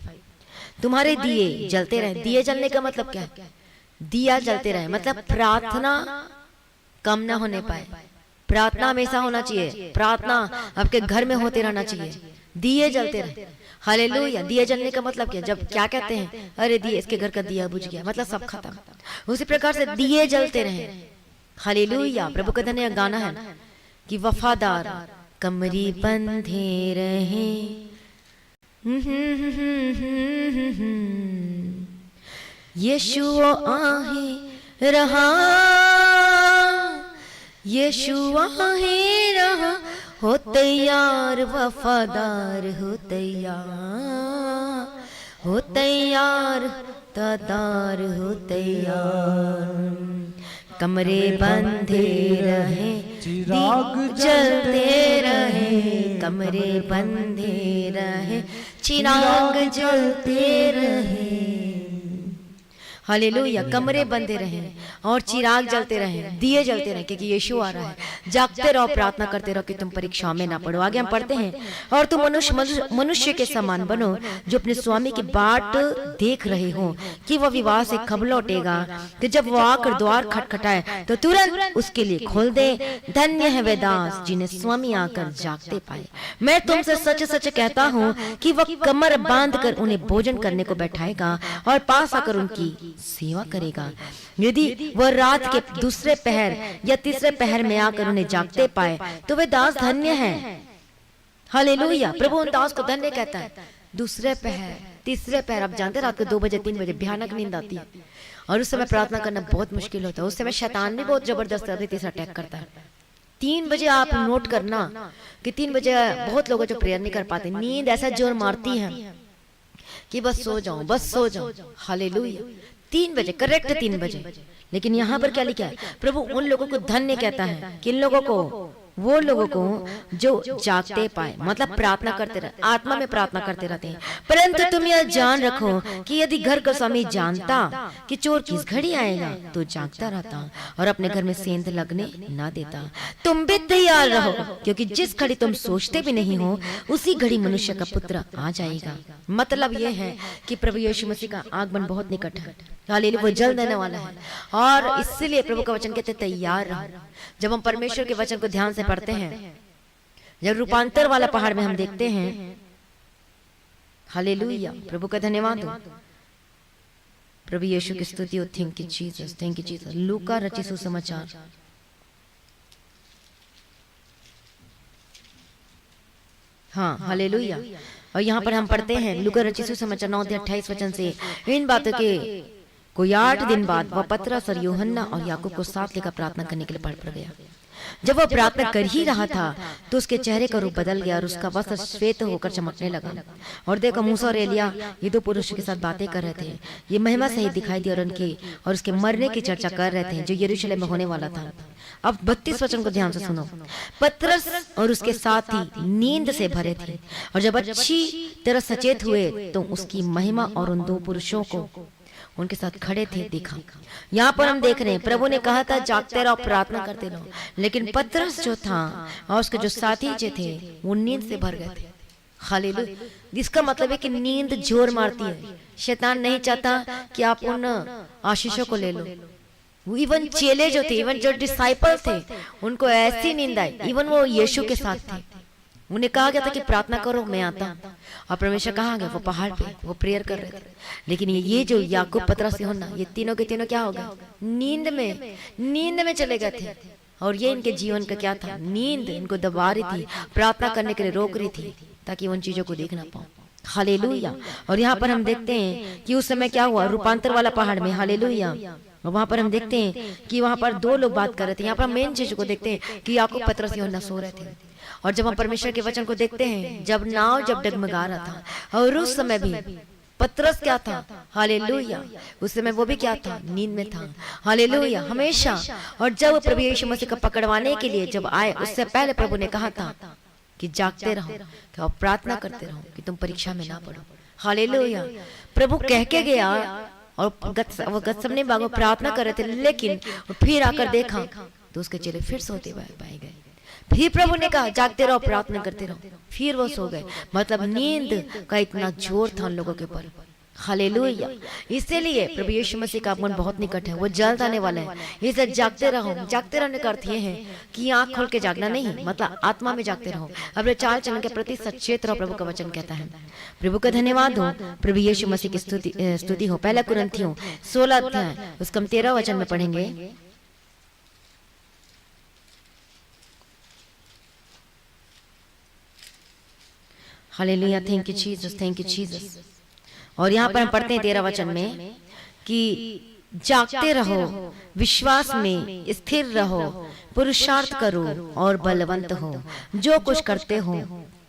तुम्हारे दिए जलते रहे। दिए जलने का मतलब क्या है? दिया जलते रहे मतलब प्रार्थना कम ना होने पाए, प्रार्थना हमेशा होना चाहिए, प्रार्थना आपके घर में होते रहना चाहिए, दिए जलते रहे। हालेलुया। दिए जलने का मतलब क्या? जब क्या कहते हैं, अरे दिए, इसके घर का दिया बुझ गया, मतलब सब खत्म। उसी प्रकार से दिए जलते रहे। हालेलुया। प्रभु का धन्य गाना है कि वफादार कमरी बंधे रहे, यीशु आहे रहा, यीशु आहे रहा, हो तैयार वफादार, हो तैयार, हो तैयार तादार, हो तैयार। कमरे बंधे रहे, चिराग जलते रहे, कमरे बंधे रहे, चिराग जलते रहे। हालेलुया। कमरे बंधे रहे और चिराग जलते रहे, दिए जलते रहे, क्योंकि यीशु आ रहा है। जागते रहो, प्रार्थना करते रहो कि तुम परीक्षा में ना पड़ो। आगे हम पढ़ते हैं, और तुम मनुष्य के समान बनो जो अपने स्वामी की बाट देख रहे हो कि वह विवाह से कब लौटेगा, कि जब वो आकर द्वार खटखटाए तो तुरंत उसके लिए खोल दे। धन्य है वे दास जिन्हें स्वामी आकर जागते पाए। मैं तुमसे सच सच कहता हूँ कि वह कमर बांध कर उन्हें भोजन करने को बैठाएगा और पास आकर उनकी सेवा करेगा। यदि वह रात के दूसरे पहर या तीसरे पहर में आकर उन्हें जागते पाए तो वे दास धन्य हैं। हालेलुया, प्रभु उन दास को धन्य कहता है। दूसरे पहर, तीसरे पहर, आप जानते हैं रात को 2 बजे 3 बजे भयानक नींद आती है और उस समय प्रार्थना करना बहुत मुश्किल होता है। उस समय शैतान भी बहुत जबरदस्त तरीके से अटैक करता है। 3 बजे आप नोट करना कि 3 बजे बहुत लोग जो प्रेयर नहीं कर पाते, नींद ऐसा जोर मारती है कि बस सो जाओ, बस सो जाओ। हालेलुया, 3 बजे, करेक्ट 3 बजे। लेकिन यहाँ पर क्या लिखा है? प्रभु उन लोगों को धन्य कहता है। किन लोगों को? वो लोगों को जो जागते पाए, मतलब प्रार्थना करते रहे, आत्मा में प्रार्थना करते रहते हैं। परंतु तुम यह जान रखो कि यदि घर का स्वामी जानता कि चोर किस घड़ी आएगा तो जागता रहता और अपने घर में सेंध लगने ना देता। तुम भी तैयार रहो, क्योंकि जिस घड़ी तुम सोचते भी नहीं हो उसी घड़ी मनुष्य का पुत्र आ जाएगा। मतलब यह है कि प्रभु यीशु मसीह का आगमन बहुत निकट है। हालेलुया, वो जल्द आने वाला है और इसलिए प्रभु का वचन कहते तैयार रहो। जब हम परमेश्वर के वचन को ध्यान से पढ़ते हैं, जब रूपांतर वाला पहाड़ में हम देखते हैं, हालेलुया, प्रभु का धन्यवाद हो, प्रभु यीशु की स्तुति हो। Thank you Jesus, thank you Jesus. लूका रचित सुसमाचार, हाँ हालेलुया। और यहाँ पर हम पढ़ते हैं लूका रचित सुसमाचार 9:28 वचन से, इन बातों के कोई 8 दिन बाद वह पतरस और यूहन्ना और याकूब को साथ लेकर प्रार्थना करने के लिए पड़ गया। जब वह प्रार्थना कर ही रहा था तो उसके चेहरे का रूप बदल गया और उसका वस्त्र श्वेत होकर चमकने लगा। और देखो, मूसा और एलिया ये 2 पुरुषों के साथ बातें कर रहे थे। ये महिमा सहित दिखाई दी और उसके मरने की चर्चा कर रहे थे जो यरूशलेम में होने वाला था। अब 32 वचन को ध्यान से सुनो। पतरस और उसके साथी नींद से भरे थे और जब अच्छी तरह सचेत हुए तो उसकी महिमा और उन 2 पुरुषों को उनके साथ खड़े थे देखा। यहाँ पर हम देख रहे हैं प्रभु ने कहा था जागते रहो, प्रार्थना करते रहो, लेकिन पतरस जो था और उसके जो साथी जो थे वो नींद से भर गए थे। हालेलुया, जिसका मतलब है कि नींद जोर मारती है। शैतान नहीं चाहता कि आप उन आशीषों को ले लो। इवन चेले जो थे, इवन जो डिसाइपल थे, उनको ऐसी नींद आई। इवन वो यीशु के साथ थे, उन्हें कहा गया था कि प्रार्थना करो, मैं आता हूं। और परमेश्वर कहाँ गए? वो पहाड़ पे वो प्रेयर कर रहे थे। लेकिन ये जो याकूब, पतरस, यूहन्ना, ये तीनों के तीनों क्या हो गए? नींद में चले गए थे। और ये इनके जीवन का क्या था? नींद इनको दबा रही थी, प्रार्थना करने के लिए रोक रही थी ताकि उन चीजों को देख ना पाओ। हालेलुया। और यहाँ पर हम देखते हैं कि उस समय क्या हुआ रूपांतर वाला पहाड़ में। हालेलुया। और वहां पर हम देखते हैं कि वहां पर 2 लोग बात कर रहे थे। यहाँ पर हम मेन चीज को देखते हैं कि याकूब, पतरस, यूहन्ना सो रहे थे। और जब हम परमेश्वर के वचन को देखते हैं, जब नाव डगमगा रहा था और उस समय भी पतरस क्या था? हालेलुया, उस समय वो भी क्या था? नींद में था। हालेलुया, हमेशा। और जब प्रभु यीशु मसीह को पकड़वाने के लिए जब आए, उससे पहले प्रभु ने कहा था कि जागते रहो, कि आप प्रार्थना करते रहो कि तुम परीक्षा में ना पड़ो। हालेलुया, प्रभु कह के गया और गतसमनी बाग में प्रार्थना कर रहे थे, लेकिन फिर आकर देखा तो उसके चेले फिर सोते पाए गए। फिर प्रभु ने कहा जागते रहो, प्रार्थना करते रहो, फिर वो सो गए। मतलब नींद का इतना जोर था उन लोगों के ऊपर। हालेलुया। इसीलिए प्रभु यीशु मसीह का आगमन बहुत निकट है, वो जल्द आने वाला है। इसलिए जागते रहो। जागते रहने का अर्थ ये है कि आंख खोल के जागना नहीं, मतलब आत्मा में जागते रहो, अपने चाल चलन के प्रति सचेत रहो। प्रभु का वचन कहता है। प्रभु का धन्यवाद हो, प्रभु यीशु मसीह की स्तुति हो। 1 कुरिन्थियों 16 अध्याय उसका हम 13 वचन में पढ़ेंगे। Hallelujah, thank you Jesus, thank you Jesus. और यहाँ पर हम पढ़ते हैं 13 वचन में कि जागते रहो, विश्वास में स्थिर रहो, पुरुषार्थ करो और बलवंत हो, जो कुछ करते हो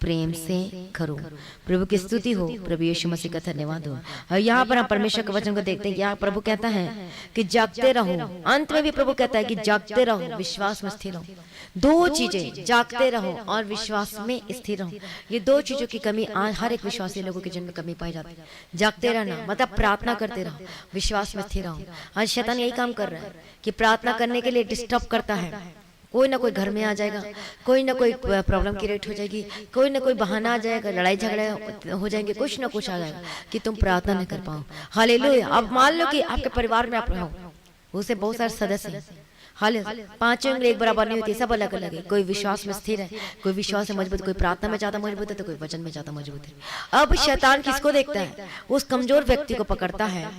प्रेम से करो। प्रभु की स्तुति हो, प्रभु यीशु मसीह का धन्यवाद हो। और यहाँ पर हम परमेश्वर के वचन को देखते हैं। यहाँ प्रभु कहता है कि जागते रहो। अंत में भी प्रभु कहता है कि जागते रहो, विश्वास में स्थिर रहो। 2 चीजें, जागते रहो और विश्वास में स्थिर रहो। ये 2 चीजों की कमी आज हर एक विश्वासी लोगों के जीवन में कमी पाई जाती है। जागते रहना मतलब प्रार्थना करते रहो, विश्वास में स्थिर रहो। आज शैतान यही काम कर रहा है कि प्रार्थना करने के लिए डिस्टर्ब करता है। कोई ना कोई घर में आ जाएगा, कोई ना कोई प्रॉब्लम क्रिएट हो जाएगी, कोई ना कोई बहाना आ जाएगा, लड़ाई झगड़े हो जाएंगे, कुछ ना कुछ आ जाएगा कि तुम प्रार्थना नहीं कर पाओ। हालेलुया। अब मान लो कि आपके परिवार में आप रहो, उसे बहुत सारे सदस्य हैं। हाल 5 उंगली एक बराबर नहीं होती, सब अलग अलग है। कोई विश्वास में स्थिर है, कोई विश्वास में मजबूत, कोई प्रार्थना में ज्यादा मजबूत है तो कोई वचन में ज्यादा मजबूत है। अब शैतान किसको देखता है? उस कमजोर व्यक्ति को पकड़ता है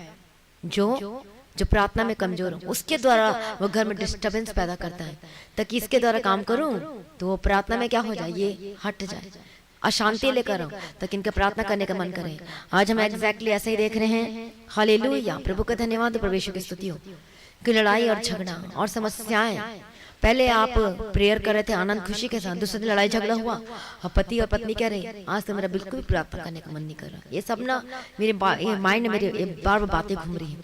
जो प्रार्थना में कमजोर हो, उसके द्वारा वो घर में डिस्टरबेंस पैदा करता है, ताकि इसके द्वारा काम करूं तो वो प्रार्थना में क्या हो जाए, ये हट जाए, अशांति लेकर आओ, ताकि इनका प्रार्थना करने का मन करे। आज हम एग्जैक्टली ऐसे ही देख रहे हैं। हालेलुया, प्रभु का धन्यवाद, प्रभु यीशु की स्तुति हो कि लड़ाई और झगड़ा और समस्याएं, पहले आप प्रेयर कर रहे थे आनंद खुशी के साथ, दूसरे दिन लड़ाई झगड़ा हुआ, अब पति और पत्नी कह रहे आज तो मेरा बिल्कुल भी प्रार्थना करने का मन नहीं कर रहा। ये सब ना मेरे माइंड में मेरे बार बार बातें घूम रही हैं,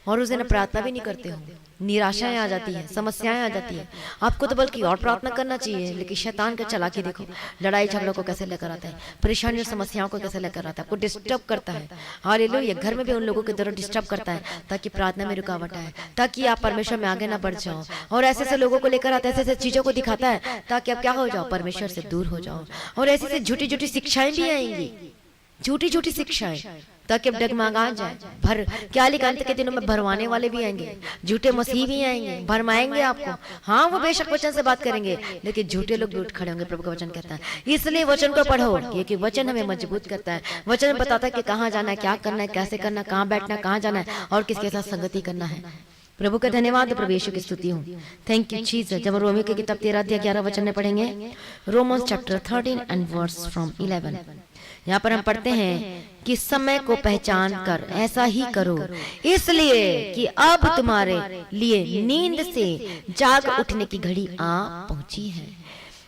और उस दिन प्रार्थना भी नहीं करते हो, निराशाएं आ जाती है, समस्याएं आ जाती है। आपको तो बल्कि और प्रार्थना करना चाहिए, लेकिन शैतान का चालाकी देखो, लड़ाई झगड़ों को कैसे लेकर आता है, परेशानी और समस्याओं को कैसे लेकर आता है, आपको डिस्टर्ब करता है। हालेलुया, घर में भी उन लोगों की तरह डिस्टर्ब करता है, ताकि प्रार्थना में रुकावट आए, ताकि आप परमेश्वर में आगे ना बढ़ जाओ। और ऐसे ऐसे लोगों को लेकर आता है, ऐसे ऐसे चीजों को दिखाता है, ताकि आप क्या हो जाओ, परमेश्वर से दूर हो जाओ। और ऐसी ऐसी झूठी झूठी शिक्षाएं भी आएंगी, झूठी झूठी शिक्षाएं, ताकि अब डगमगा जाए। क्या लिखा, अंत के दिनों में भरवाने वाले भी आएंगे, झूठे मसीह भी आएंगे, भरमाएंगे आपको। हाँ, वो बेशक वचन से बात करेंगे, लेकिन झूठे लोग लूट खड़े होंगे, प्रभु का वचन कहता है। इसलिए वचन को पढ़ो, क्योंकि वचन हमें मजबूत करता है। वचन बताता है कि कहाँ जाना है, क्या करना है, कैसे करना है, कहाँ बैठना है, कहाँ जाना है, और किसके साथ संगति करना है। प्रभु का धन्यवाद, प्रभु यीशु की स्तुति हो। Thank you Jesus. जब रोमियो की किताब 13 अध्याय 11 वचन में पढ़ेंगे, Romans chapter 13 and verse from 11, यहाँ पर हम पढ़ते हैं कि समय को पहचान कर ऐसा ही करो, इसलिए कि अब तुम्हारे लिए नींद से जाग उठने की घड़ी आ पहुंची है।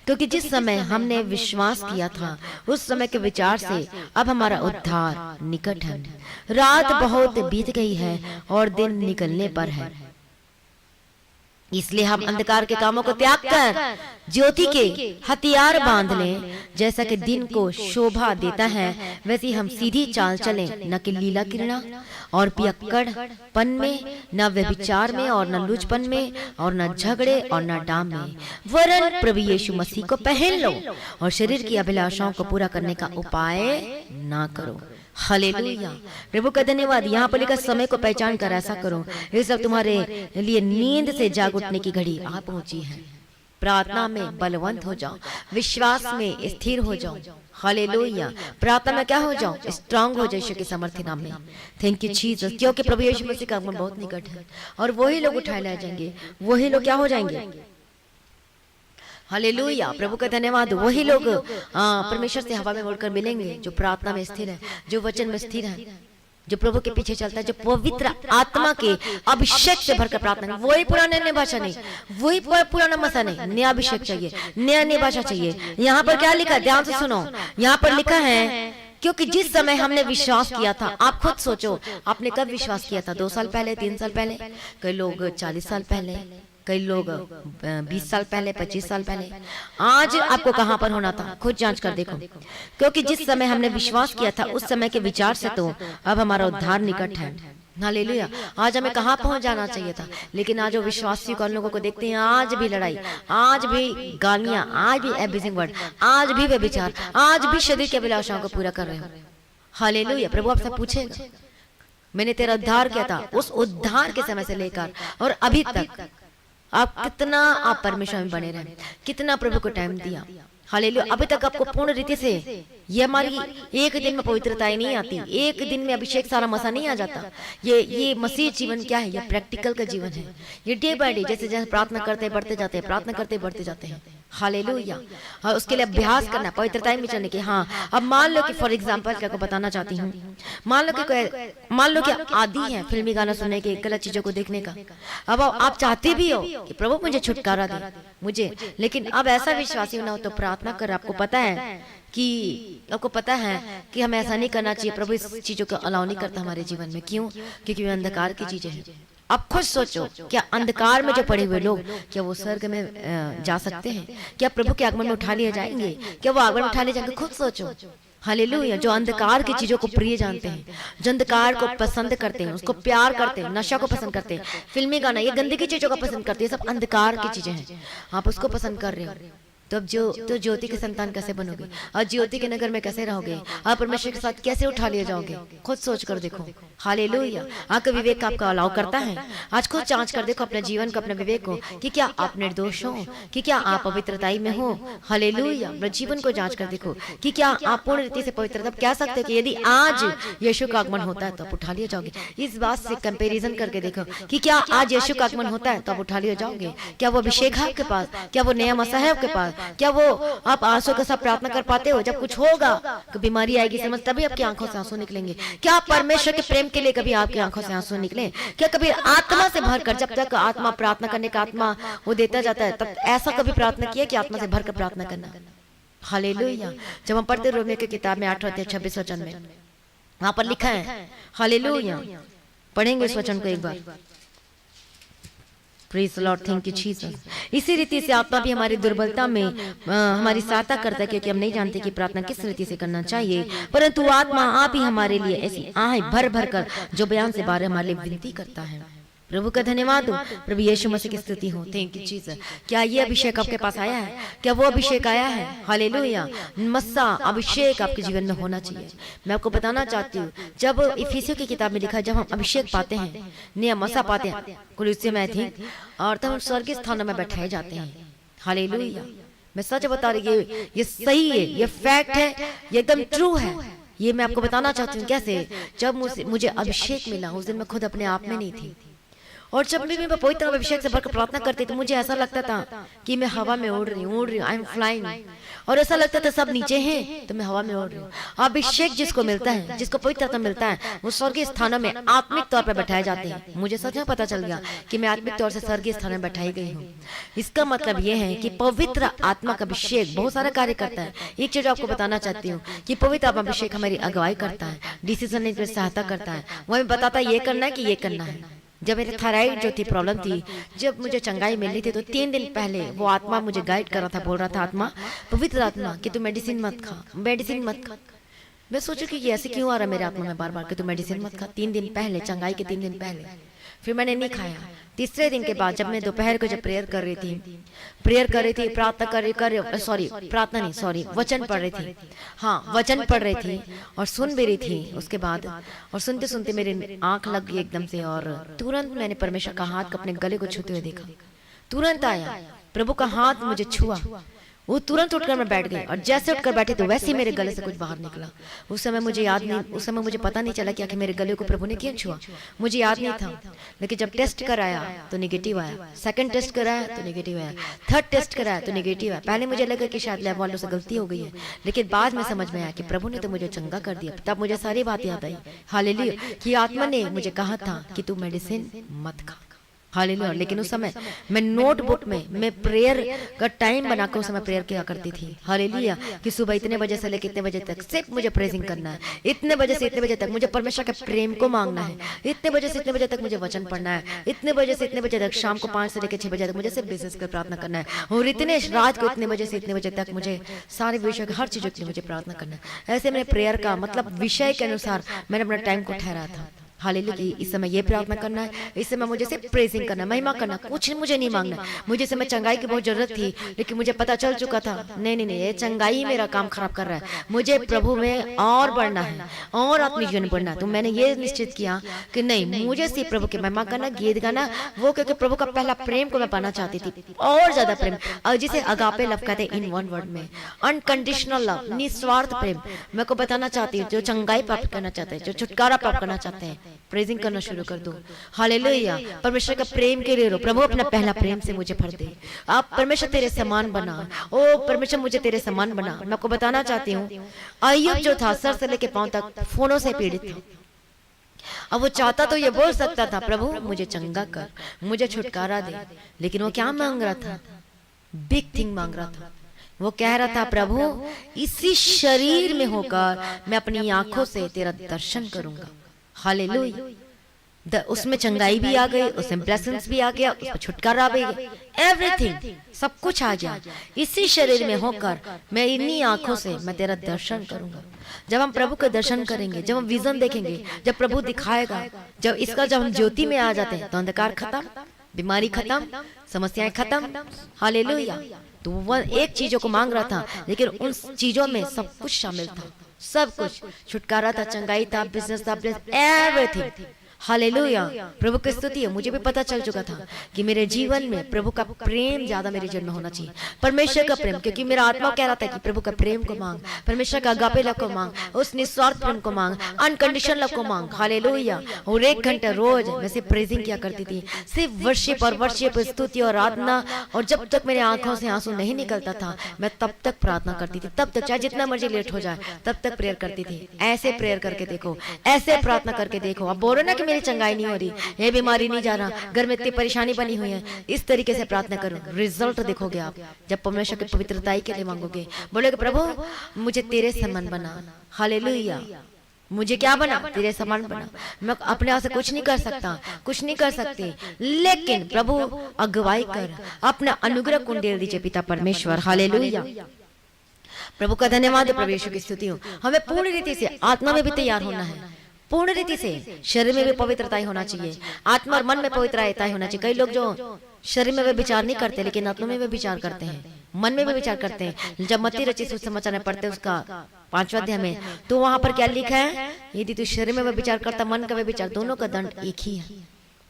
क्योंकि जिस समय हमने विश्वास किया था, उस समय के विचार से अब हमारा उद्धार निकट है। रात बहुत बीत गई है और दिन निकलने पर है, इसलिए हम अंधकार के कामों को त्याग कर ज्योति के हथियार बांध लें। जैसा कि दिन को शोभा देता है, वैसे हम सीधी चाल चलें, न कि लीला क्रीड़ा और पियक्कड़पन में, न व्यभिचार में और न लुचपन में और न झगड़े और न डाम में, वरन प्रभु यीशु मसीह को पहन लो और शरीर की अभिलाषाओं को पूरा करने का उपाय ना करो। हालेलुया, प्रभु का धन्यवाद। यहाँ पर लिखा, समय को पहचान कर ऐसा करो, ये सब तुम्हारे लिए नींद से जाग उठने की घड़ी आ पहुंची है। प्रार्थना में बलवंत हो जाओ, विश्वास में स्थिर हो जाओ। हालेलुया, प्रार्थना में क्या हो जाओ, स्ट्रांग हो जाओ यीशु के सामर्थ्य नाम में। थैंक यू जीसस, क्योंकि प्रभु यीशु मसीह का आगमन बहुत निकट है, और वही लोग उठाए लाए जाएंगे, वही लोग क्या हो जाएंगे। हालेलुया, प्रभु का धन्यवाद। वही लोग परमेश्वर से हवा में उड़कर मिलेंगे, जो प्रार्थना में स्थिर है, जो वचन में स्थिर है, जो प्रभु के पीछे चलता है, जो पवित्र आत्मा के अभिषेक से भरकर प्रार्थना। वही पुराने नए भाषा नहीं, वही पुराना मसा नहीं, नया अभिषेक चाहिए, नया नई भाषा चाहिए। यहाँ पर क्या लिखा है, ध्यान से सुनो। यहाँ पर लिखा है, क्योंकि जिस समय हमने विश्वास किया था, आप खुद सोचो, आपने कब विश्वास किया था? 2 साल पहले, 3 साल पहले, कई लोग 40 साल पहले, कई लोग 20 साल पहले, 25 साल पहले। आज आपको कहां पर होना था, खुद जांच कर देखो। क्योंकि जिस समय हमने विश्वास किया था, उस समय के विचार से तो अब हमारा उद्धार निकट है। हालेलुया, आज हमें कहां पहुंच जाना चाहिए था, लेकिन आज वो विश्वासी लोगों को देखते हैं, आज भी लड़ाई, आज भी गालियां, आज भी एब्यूजिंग वर्ड, आज भी वे विचार, आज भी शरीर की अभिलाषाओं को पूरा कर रहे हो। हालेलुया, प्रभु आपसे पूछेगा, मैंने तेरा उद्धार किया था, उस उद्धार के समय से लेकर और अभी तक आप कितना आप परमेश्वर में बने रहे, कितना प्रभु को टाइम दिया। हालेलुया, अभी तक आपको पूर्ण रीति से, ये हमारी एक दिन में पवित्रता नहीं आती, एक दिन में अभिषेक सारा मसा नहीं आ जाता। ये मसीह जीवन क्या है, ये प्रैक्टिकल का जीवन है। ये डे बाय डे, जैसे जैसे प्रार्थना करते बढ़ते जाते हैं, प्रार्थना करते बढ़ते जाते हैं। हालेलुया, और उसके लिए अभ्यास करना, पवित्रता में चलने के। हाँ, अब मान लो कि फॉर एग्जाम्पल क्या को बताना चाहती हूँ, मान लो कि आदि है फिल्मी गाना सुनने के, गलत चीजों को देखने का। अब आप चाहते भी हो कि प्रभु मुझे छुटकारा दे मुझे, लेकिन अब ऐसा विश्वासी होना हो तो प्रार्थना कर। आपको पता है कि हमें ऐसा नहीं करना चाहिए, प्रभु इस चीजों को अलाउ नहीं करता हमारे जीवन में। क्यों? क्योंकि वे अंधकार की चीजें हैं। अब खुद सोचो, क्या अंधकार में जो पड़े हुए लोग, क्या वो स्वर्ग में जा सकते हैं? क्या प्रभु के आगमन में उठा लिए जाएंगे? क्या वो आगमन में उठा लिए जाएंगे? खुद सोचो। हालेलुया, जो अंधकार की चीजों को प्रिय जानते हैं, जो अंधकार को पसंद करते हैं, उसको प्यार करते हैं, नशा को पसंद करते हैं, फिल्मी गाना, ये गंदगी चीजों को पसंद करते हैं, सब अंधकार की चीजें हैं। आप उसको पसंद कर रहे हो, तो अब तो ज्योति के संतान कैसे बनोगे और ज्योति के नगर में कैसे रहोगे? आप परमेश्वर के साथ कैसे उठा लिए जाओगे? खुद सोच कर देखो। हालेलुया। आपका विवेक आपका अलाउ करता है? आज खुद जांच कर देखो अपने जीवन को, अपने विवेक को, कि क्या आप निर्दोष हो, कि क्या आप पवित्रताई में हो। हालेलुया। अपने जीवन को जांच कर देखो कि क्या आप पूर्ण रीति से पवित्र। तब कह सकते हो कि यदि आज यीशु का आगमन होता है तो आप उठा लिए जाओगे। इस बात से कंपैरिजन करके देखो कि क्या आज यीशु का आगमन होता है तो आप उठा लिए जाओगे। क्या वो अभिषेक है आपके पास? क्या वो नया मसीह है आपके पास? क्या वो आप आंसू के साथ प्रार्थना कर पाते हो? जब कुछ होगा कि बीमारी आएगी समझ, तभी आपकी आंखों से आंसू निकलेंगे। क्या परमेश्वर के प्रेम के लिए कभी आपकी आंखों से आंसू निकले? क्या कभी आत्मा से भरकर, जब तक आत्मा प्रार्थना करने का आत्मा वो देता जाता है, तब ऐसा कभी प्रार्थना किया कि आत्मा से भरकर प्रार्थना करना? हालेलुया। जब हम पढ़ते रोमियो की किताब में 8 अध्याय 26 वचन में वहां पर लिखा है, हालेलुया, पढ़ेंगे इस वचन को एक बार। Praise the Lord, thank you Jesus. इसी रीति से आत्मा भी हमारी दुर्बलता में हमारी सहायता करता है, क्योंकि हम नहीं जानते कि प्रार्थना किस रीति से करना चाहिए, परंतु आत्मा आप ही हमारे लिए ऐसी आहें भर भर कर जो बयान से बाहर हमारे लिए विनती करता है। प्रभु का धन्यवाद हो, प्रभु यीशु मसीह की स्तुति हो। Thank you Jesus. क्या ये अभिषेक आपके पास आया है? क्या वो अभिषेक आया है? हालेलुया। मस्सा अभिषेक आपके जीवन में होना चाहिए। मैं आपको बताना चाहती हूँ, जब इफिसियों की किताब में लिखा है, जब हम अभिषेक पाते हैं, नया मस्सा पाते हैं, कुलुस्से में थी, और तब हम स्वर्गीय स्थानों में बैठाए जाते हैं। हालेलुया। मैं सच बता रही हूँ, ये सही है, ये फैक्ट है, ये एकदम ट्रू है। ये मैं आपको बताना चाहती हूँ कैसे। जब मुझे अभिषेक मिला, उस दिन मैं खुद अपने आप में नहीं थी, और जब भी मैं पवित्र अभिषेक से भरकर प्रार्थना करती तो मुझे ऐसा लगता था कि मैं हवा में उड़ रही हूँ, आई एम फ्लाइंग। और ऐसा लगता था सब नीचे हैं तो मैं हवा में उड़ रही हूँ। अभिषेक जिसको मिलता है, जिसको पवित्रता मिलता है, वो स्वर्गीय स्थानों में आत्मिक तौर पर बैठाए जाते हैं। मुझे सच में पता चल गया कि मैं आत्मिक तौर से स्वर्गीय स्थान में बैठाई गई हूँ। इसका मतलब ये है कि पवित्र आत्मा का अभिषेक बहुत सारा कार्य करता है। एक चीज आपको बताना चाहती हूँ कि पवित्र आत्मा अभिषेक हमारी अगुवाई करता है, डिसीजन लेने में सहायता करता है। वो हमें बताता है ये करना है कि ये करना है। जब मेरे थायराइड जो थी प्रॉब्लम थी, जब मुझे चंगाई मिलनी थी, तो 3 दिन पहले वो आत्मा मुझे गाइड कर रहा था, बोल रहा था आत्मा, पवित्र आत्मा, कि तू मेडिसिन मत खा, मेडिसिन मत खा। मैं सोचू कि ये ऐसे क्यों आ रहा है मेरे आत्मा में बार बार कि तू मेडिसिन मत खा। 3 दिन पहले, चंगाई के 3 दिन पहले, फिर मैंने नहीं खाया। तीसरे दिन के बाद जब मैं दोपहर को जब प्रेयर कर रही थी, प्रार्थना प्रार्थना नहीं सॉरी वचन पढ़ रही थी, हाँ वचन पढ़ रही थी और सुन भी रही थी। उसके बाद और सुनते सुनते मेरी आंख लग गई एकदम से, और तुरंत मैंने परमेश्वर का हाथ अपने गले को छूते हुए देखा। तुरंत आया, प्रभु का हाथ मुझे छुआ, वो तुरंत उठकर मैं बैठ गई, और जैसे उठकर बैठी तो वैसे ही मेरे गले से कुछ बाहर निकला। उस समय मुझे याद नहीं, उस समय मुझे पता नहीं चला कि आखिर मेरे गले को प्रभु ने क्यों छुआ, मुझे याद नहीं था। लेकिन जब टेस्ट कराया तो नेगेटिव आया, सेकंड टेस्ट कराया तो नेगेटिव आया, थर्ड टेस्ट कराया तो नेगेटिव आया। पहले मुझे लगा कि शायद लैब वालों से गलती हो गई है, लेकिन बाद में समझ में आया कि प्रभु ने तो मुझे चंगा कर दिया। तब मुझे सारी बात याद आई, हालेलुया, कि आत्मा ने मुझे कहा था कि तू मेडिसिन मत खा। हालेलुया। लेकिन उस समय मैं नोटबुक में मैं प्रेयर का टाइम बनाकर उस समय प्रेयर किया करती थी। हालेलुया, कि सुबह इतने बजे से लेकर इतने बजे तक सिर्फ मुझे प्रेजिंग करना है, इतने बजे से इतने बजे तक मुझे परमेश्वर के प्रेम को मांगना है, इतने बजे से इतने बजे तक मुझे वचन पढ़ना है, इतने बजे से इतने बजे तक, शाम को 5 से लेकर 6 बजे तक मुझे सिर्फ बिजनेस कर प्रार्थना करना है, और इतने रात को इतने बजे से इतने बजे तक मुझे सारे विषय हर चीजों के लिए मुझे प्रार्थना करना है। ऐसे मैंने प्रेयर का मतलब विषय के अनुसार मैंने अपना टाइम को ठहराया था। हालेलुया, इस समय ये प्रार्थना करना है, इस समय मुझे सिर्फ प्रेजिंग करना, महिमा करना, कुछ मुझे नहीं मांगना। मुझे समय चंगाई की बहुत जरूरत थी, लेकिन मुझे पता चल चुका था नहीं, ये चंगाई मेरा काम खराब कर रहा है, मुझे प्रभु में और बढ़ना है और आत्मिक जीवन बढ़ना है। तो मैंने ये निश्चित किया कि नहीं, मुझे सिर्फ प्रभु की महिमा करना, गीत गाना, वो क्योंकि प्रभु का पहला प्रेम को मैं पाना चाहती थी, और ज्यादा प्रेम, जिसे अगापे लव कहते हैं इन वन वर्ड में, अनकंडीशनल लव, निस्वार्थ प्रेम। मैं को बताना चाहती हूँ, जो चंगाई प्राप्त करना चाहते हैं, जो छुटकारा प्राप्त करना चाहते हैं, प्रेजिंग करना शुरू कर दो। हालेलुया, परमेश्वर का प्रेम के लिए रो, प्रभु अपना पहला प्रेम से मुझे भर दे। आप परमेश्वर तेरे समान बना, ओ परमेश्वर मुझे तेरे समान बना। मैं आपको बताना चाहती हूँ, अय्यूब जो था सर से लेके पांव तक फोनों से पीड़ित था। अब वो चाहता तो ये बोल सकता था, प्रभु मुझे चंगा कर, मुझे छुटकारा दे, लेकिन वो क्या मांग रहा था? बिग थिंग मांग रहा था। वो कह रहा था, प्रभु इसी शरीर में होकर मैं अपनी आंखों से तेरा दर्शन करूंगा। हालेलुया, उसमें चंगाई भी आ गई, उसमें ब्लेसिंग्स भी आ गया, उसमें छुटकारा भी, एवरीथिंग सब कुछ आ गया। इसी शरीर में होकर मैं इन्हीं आंखों से मैं तेरा दर्शन करूंगा। जब हम प्रभु का दर्शन करेंगे, जब हम विजन देखेंगे, जब प्रभु दिखाएगा, जब हम ज्योति में आ जाते हैं तो अंधकार खत्म, बीमारी खत्म, समस्याएं खत्म। हालेलुया, तो वह एक चीजों को मांग रहा था, लेकिन उन चीजों में सब कुछ शामिल था, सब कुछ, छुटकारा था, चंगाई था, बिजनेस था, एवरीथिंग। हालेलुया, प्रभु की स्तुति है। मुझे भी पता चल चुका था कि मेरे जीवन में प्रभु का प्रेम ज्यादा मेरे जीवन में होना चाहिए, परमेश्वर का प्रेम, क्योंकि मेरा आत्मा कह रहा था कि प्रभु का प्रेम को मांग, परमेश्वर का अगापे लव को मांग, उस निस्वार्थ प्रेम को मांग, अनकंडीशनल लव को मांग। हालेलुया। और 1 घंटा रोज मैं सिर्फ प्रेजिंग किया करती थी, सिर्फ वर्शिप और वर्शिप, स्तुति और आराधना, और जब तक मेरे आंखों से आंसू नहीं निकलता था मैं तब तक प्रार्थना करती थी, तब तक, चाहे जितना मर्जी लेट हो जाए तब तक प्रेयर करती थी। ऐसे प्रेयर करके देखो, ऐसे प्रार्थना करके देखो। अब बोलो ना कि मेरी चंगाई नहीं हो रही, ये बीमारी नहीं जा रहा, घर में इतनी परेशानी बनी हुई है, इस तरीके से प्रार्थना करो, रिजल्ट देखोगे आप। जब परमेश्वर की पवित्रताई के लिए मांगोगे, बोलोगे प्रभु मुझे तेरे समान बना। हालेलुया। मुझे क्या बना? तेरे समान बना। मैं अपने आप से कुछ नहीं कर सकता, कुछ नहीं कर सकते, लेकिन प्रभु अगुवाई कर, अपना अनुग्रह कुंडेल दीजिए पिता परमेश्वर। हालेलुया। प्रभु का धन्यवाद, प्रभु यीशु की स्तुति हो। हमें पूर्ण रीति से आत्मा में भी तैयार होना है, पूर्ण रीति से शरीर में भी पवित्रता होना चाहिए, आत्मा और मन में पवित्रता होना चाहिए। कई लोग जो शरीर में वे विचार नहीं करते, लेकिन आत्मा में वे विचार करते हैं, मन में भी विचार करते हैं। जब मत्ती रचित सुसमाचार में पढ़ते हैं उसका 5वां अध्याय में, तो वहां पर क्या लिखा है? यदि तू शरीर में वे विचार करता, मन का वे विचार, दोनों का दंड एक ही है।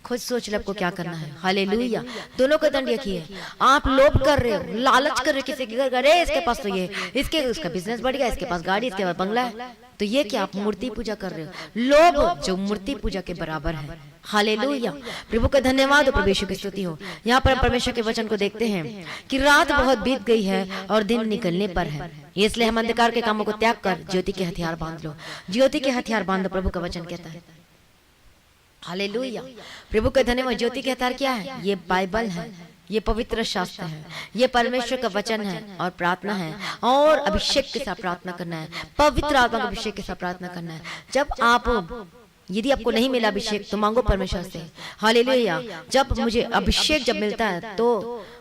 खुद सोच ले आपको क्या करना है। हालेलुया। दोनों का दंड एक ही है। आप लोभ कर रहे हो, लालच कर रहे हो, किसी के घर गए, इसके पास तो ये, इसके उसका बिजनेस बढ़ गया, इसके पास गाड़ी, इसके पास बंगला है, तो ये क्या आप मूर्ति पूजा कर रहे हो? लोभ जो मूर्ति पूजा के बराबर है। हालेलुया। प्रभु का धन्यवाद हो, प्रभु यीशु की स्तुति हो। यहाँ पर हम परमेश्वर के वचन को देखते हैं कि रात बहुत बीत गई है और दिन निकलने पर है, इसलिए हम अंधकार के कामों को त्याग कर ज्योति के हथियार बांध लो। ज्योति के हथियार बांध लो, प्रभु का वचन कहता है। हालेलुया। प्रभु का धन्यवाद। ज्योति के हथियार क्या है? ये बाइबल है, ये पवित्र शास्त्र है, ये परमेश्वर का वचन है और प्रार्थना है, और अभिषेक के साथ प्रार्थना करना है, पवित्र आत्मा का अभिषेक के साथ प्रार्थना करना है। जब आप, यदि आपको नहीं मिला अभिषेक तो मांगो परमेश्वर से। हालेलुया। जब मुझे अभिषेक जब मिलता है तो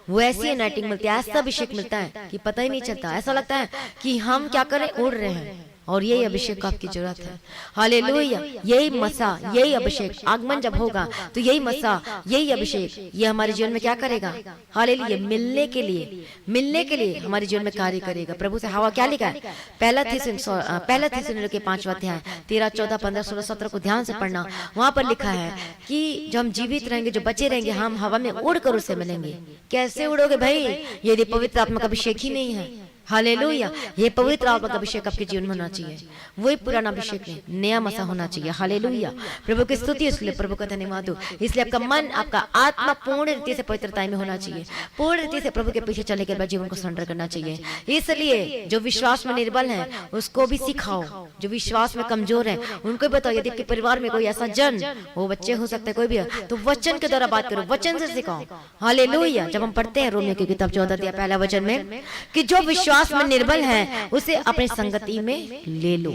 वो ऐसी अनॉइंटिंग मिलती है, ऐसा अभिषेक मिलता है कि पता ही नहीं चलता, ऐसा लगता है कि हम क्या करें, उड़ रहे हैं, और यही अभिषेक को आपकी जरूरत है। हालेलुया। यही मसा, यही अभिषेक, आगमन जब होगा तो यही मसा, यही अभिषेक, ये हमारे जीवन में क्या करेगा? हालेलुया। मिलने के लिए हमारे जीवन में कार्य करेगा। प्रभु से हवा क्या लिखा है? पहला थिस्सलुनीके के 5वां अध्याय 13, 14, 15, 16, 17 को ध्यान से पढ़ना। वहां पर लिखा है कि जो हम जीवित रहेंगे, जो बचे रहेंगे, हम हवा में उड़कर उससे मिलेंगे। कैसे उड़ोगे भाई, यदि पवित्र आत्मा का अभिषेक ही नहीं है? हालेलुया। ये पवित्र आत्मा का अभिषेक आपके जीवन में होना चाहिए, वही पुराना अभिषेक नहीं, नया मसा होना चाहिए। हालेलुया। प्रभु की स्तुति, इसलिए प्रभु का धन्यवाद हो। इसलिए आपका मन, आपका आत्मा पूर्ण रीति से पवित्रता में होना चाहिए, पूर्ण रीति से प्रभु के पीछे चलने के बाद जीवन को सरेंडर करना चाहिए। इसलिए जो विश्वास में निर्बल है उसको भी सिखाओ, जो विश्वास में कमजोर है उनको भी बताओ। यदि आपके परिवार में कोई ऐसा जन, वो बच्चे हो सकते हैं, कोई भी है, तो वचन के द्वारा बात करो, वचन से सिखाओ। हालेलुया। जब हम पढ़ते हैं रोमियो की किताब 14 अध्याय 1 वचन में कि जो विश्वास में निर्बल है उसे अपनी संगति में ले लो,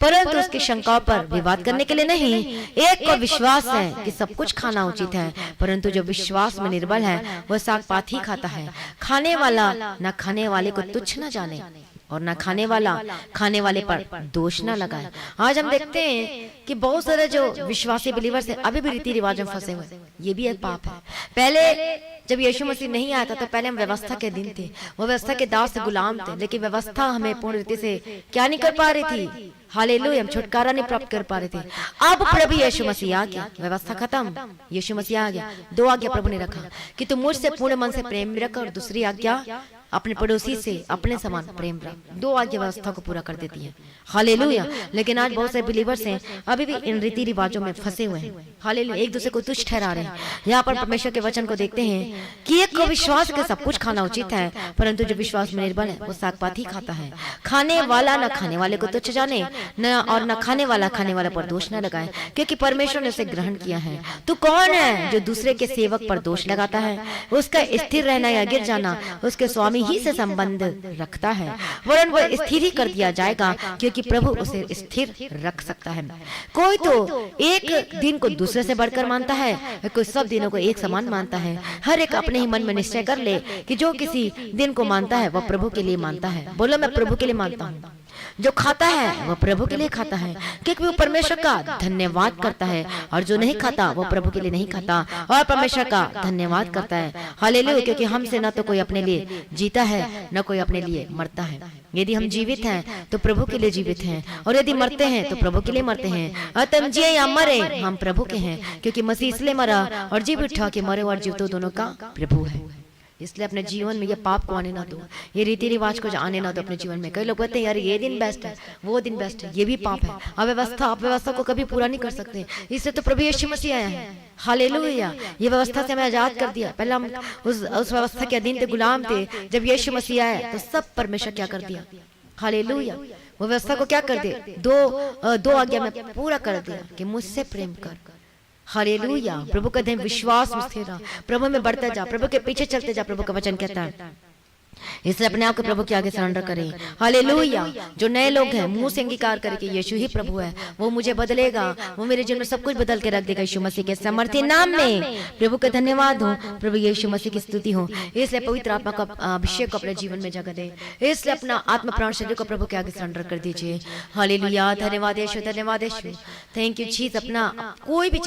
परंतु उसकी शंकाओं पर विवाद करने के लिए नहीं। एक को विश्वास है कि सब कुछ खाना उचित है, परंतु जो विश्वास में निर्बल है वह साग पात ही खाता है। खाने वाला न खाने वाले को तुच्छ न जाने, और ना खाने वाला खाने वाले पर दोष ना लगाए। आज हम देखते हैं कि बहुत सारे जो विश्वासी बिलीवर्स हैं अभी भी रीति रिवाज में फंसे हुए, ये भी एक पाप है। पहले जब यीशु मसीह नहीं आया था तो पहले हम व्यवस्था के दिन थे, वो व्यवस्था के दास से गुलाम थे, लेकिन व्यवस्था हमें पूर्ण रीति से क्या नहीं कर पा रही थी। हालेलुया। हम छुटकारा नहीं प्राप्त कर पा रहे थे। अब प्रभु यीशु मसीह आ गया, व्यवस्था खत्म, यीशु मसीह आ गया। 2 आज्ञा प्रभु ने रखा कि तुम मुझसे पूर्ण मन से प्रेम रख, और दूसरी आज्ञा अपने पड़ोसी से अपने समान प्रेम रख। 2 आज्ञा व्यवस्था को पूरा कर देती है। हालेलुया। लेकिन आज बहुत से बिलीवर्स हैं अभी भी इन रीति रिवाजों में फंसे हुए हैं। हालेलुया। एक दूसरे को तुच्छ ठहरा रहे हैं। यहाँ पर परमेश्वर के वचन को देखते हैं कि एक को विश्वास के सब कुछ खाना उचित है, परंतु जो विश्वास में निर्बल है वो साग पात ही खाता है। खाने वाला न खाने वाले को तुच्छ जाने, न और न खाने वाला खाने वाले पर दोष न लगाए, क्योंकि परमेश्वर ने उसे ग्रहण किया है। तू कौन है जो दूसरे के सेवक पर दोष लगाता है? उसका स्थिर रहना या गिर जाना उसके स्वामी ही से संबंध रखता है, वरन वह स्थिर ही कर दिया जाएगा, क्योंकि प्रभु उसे स्थिर रख सकता है। कोई तो एक दिन को दूसरे से बढ़कर मानता है, कोई सब दिनों को एक समान मानता है। हर एक अपने ही मन में निश्चय कर ले कि जो किसी दिन को मानता है वह प्रभु के लिए मानता है। बोलो मैं प्रभु के लिए मानता हूँ। जो खाता है वह प्रभु के लिए खाता है, क्योंकि वो परमेश्वर का धन्यवाद करता है, और जो नहीं खाता वो प्रभु के लिए नहीं खाता और परमेश्वर का धन्यवाद करता है। हालेलुया, क्योंकि हमसे न तो कोई अपने लिए जीता है न कोई अपने लिए मरता है। यदि हम जीवित हैं तो प्रभु के लिए जीवित हैं, और यदि मरते हैं तो प्रभु के लिए मरते हैं। अतः हम जिए या मरे हम प्रभु के हैं, क्योंकि मसीह इसलिए मरा और जी उठा कि मरे और जीव तो दोनों का प्रभु है। इसलिए अपने जीवन में ये पाप को आने ना दो, ये रीति रिवाज को आने ना दो अपने जीवन में। कई लोग कहते हैं यार ये दिन बेस्ट है, वो दिन बेस्ट है, ये भी पाप है। अव्यवस्था को कभी पूरा नहीं कर सकते, इसलिए तो प्रभु यीशु मसीह आया है। हालेलुया, ये व्यवस्था से हमें आजाद कर दिया। पहले हम उस व्यवस्था के अधीन थे, गुलाम थे। जब यीशु मसीह आया तो सब परमेश्वर क्या कर दिया। हालेलुया, वो व्यवस्था को क्या कर दिया, दो आज्ञा में पूरा कर दिया कि मुझसे प्रेम कर। हालेलुया, प्रभु का धन विश्वास में स्थिर रहा, प्रभु में बढ़ता जा, प्रभु के पीछे चलते जा, प्रभु का वचन कहता है। इसलिए अपने आप को प्रभु के आगे सरेंडर करें। हालेलुया, जो नए लोग हैं मुंह से अंगीकार करके यीशु ही प्रभु है, वो मुझे बदलेगा, वो मेरे जीवन में सब कुछ बदल के रख देगा। यीशु मसीह के समर्थी नाम में प्रभु का धन्यवाद हो, प्रभु यीशु मसीह की स्तुति हो। इसलिए पवित्र आत्मा का अभिषेक को अपने जीवन में जगह दे। इसलिए अपना आत्मा प्राण शरीर को प्रभु के आगे सरेंडर कर दीजिए। हालेलुया, धन्यवाद यीशु, धन्यवाद यीशु, थैंक यू जीसस। अपना कोई भी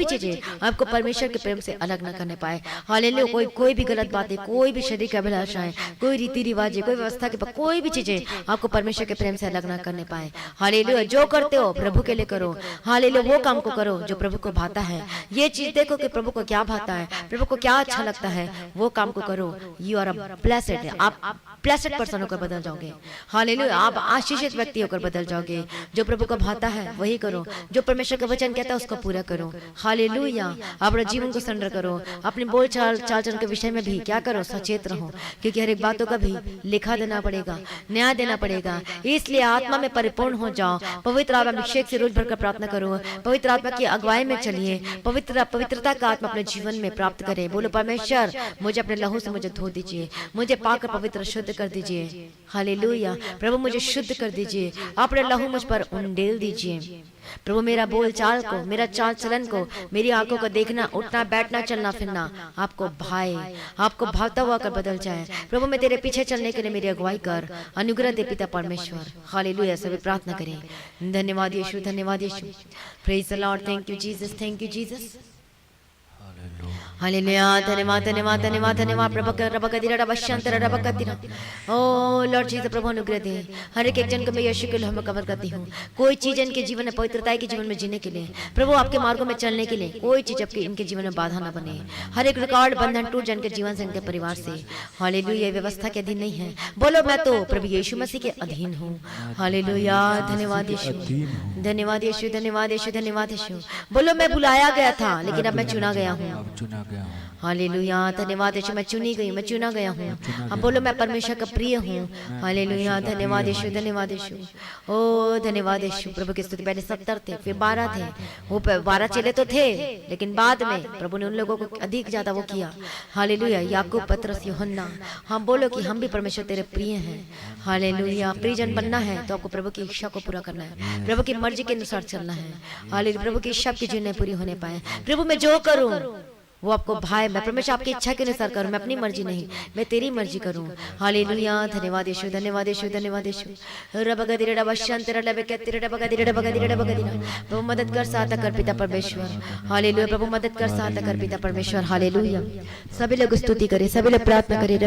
चीजें आपको परमेश्वर के प्रेम से अलग न करने पाए। हालेलुया, कोई भी गलत बातें, कोई भी शरीर की अभिलाषाएं, कोई रीति रिवाज, कोई व्यवस्था के कोई भी चीजें आपको परमेश्वर के प्रेम से अलग ना करने पाए। हालेलुया, जो करते हो प्रभु के लिए करो। हालेलुया, वो काम को करो जो प्रभु को भाता है। ये चीज देखो कि प्रभु को क्या भाता है, प्रभु को क्या अच्छा लगता है, वो काम को करो। यू आर अ ब्लेसेड, आप ब्लेसेड पर्सन होकर बदल जाओगे। हालेलुया, आप आशीषित व्यक्ति होकर बदल जाओगे। जो प्रभु को भाता है वही करो, जो परमेश्वर का वचन कहता है उसको पूरा करो। हालेलुया, अपने जीवन को सरेंडर करो। अपने बोल चाल चलन के विषय में भी क्या करो, सचेत रहो, क्योंकि हर एक बातों का भी लिखा देना पड़ेगा, न्याय देना पड़ेगा। इसलिए आत्मा में परिपूर्ण हो जाओ। पवित्र आत्मा अभिषेक से रोज भरकर प्रार्थना करो। पवित्र आत्मा की अगुवाई में चलिए। पवित्रता का आत्मा अपने जीवन में प्राप्त करें। बोलो परमेश्वर मुझे अपने लहू से मुझे धो दीजिए, मुझे पाकर पवित्र शुद्ध कर दीजिए। हालेलुया, प्रभु मुझे शुद्ध कर दीजिए, अपने लहू मुझ पर उंडेल दीजिए। प्रभु मेरा बोल चाल को, मेरा चाल चलन को, मेरी आंखों को देखना, उठना बैठना चलना फिरना आपको भाए, आपको भावता हुआ कर बदल जाए। प्रभु मैं तेरे पीछे चलने के लिए मेरी अगुवाई कर, अनुग्रह दे पिता परमेश्वर। हालेलुया, सभी प्रार्थना करें। धन्यवाद यीशु, धन्यवाद यीशु, praise the Lord, thank you Jesus, thank you Jesus. Hallelujah, धन्यवाद धन्यवाद धन्यवाद धन्यवाद। ओ लॉर्ड जीसस, प्रभु अनुग्रह दे हर एक जन को मैं यीशु के लोहे में कवर करती हूँ। कोई चीज इनके जीवन में पवित्रता के जीवन में जीने के लिए, प्रभु आपके मार्गों में चलने के लिए कोई चीज आपके इनके जीवन में बाधा ना बने। हर एक रिकॉर्ड बंधन टूट जाए इनके जीवन से, इनके परिवार से। हालेलुया, व्यवस्था के अधीन नहीं है। बोलो मैं तो प्रभु यीशु मसीह के अधीन हूँ। हालेलुया, धन्यवाद यीशु, धन्यवाद यीशु, धन्यवाद यीशु, धन्यवाद यीशु। बोलो मैं बुलाया गया था लेकिन अब मैं चुना गया हूँ। हालेलुया, धन्यवाद यीशु, मैं चुनी गई, मैं चुना गया हूँ। अब बोलो मैं परमेश्वर का प्रिय हूँ। हालेलुया, धन्यवाद यीशु, धन्यवाद यीशु, ओ धन्यवाद यीशु। प्रभु की स्तुति। पहले 70 थे, फिर 12 थे। वो 12 चेले तो थे, लेकिन बाद में प्रभु ने उन लोगों को अधिक ज्यादा वो किया। हालेलुया, याकूब, पतरस, यूहन्ना। हम बोलो कि हम भी परमेश्वर तेरे प्रिय हैं। हालेलुया, प्रियजन बनना है तो आपको प्रभु की इच्छा को पूरा करना है, प्रभु की मर्जी के अनुसार चलना है। हालेलुया, प्रभु की इच्छा की जीवन पूरी होने पाए। प्रभु मैं जो करूं वो आपको भाई, मैं परमेश्वर आपकी इच्छा के अनुसार करूं, मैं अपनी मर्जी नहीं, मैं तेरी मर्जी करूं। हालेलुया, धन्यवाद यीशु, धन्यवाद यीशु, धन्यवाद यीशु। प्रभु मदद कर सहायता कर पिता परमेश्वर। हालेलुया, प्रभु मदद कर सहायता कर पिता परमेश्वर। हालेलुया, सभी लोग स्तुति करें, सभी लोग प्रार्थना करें।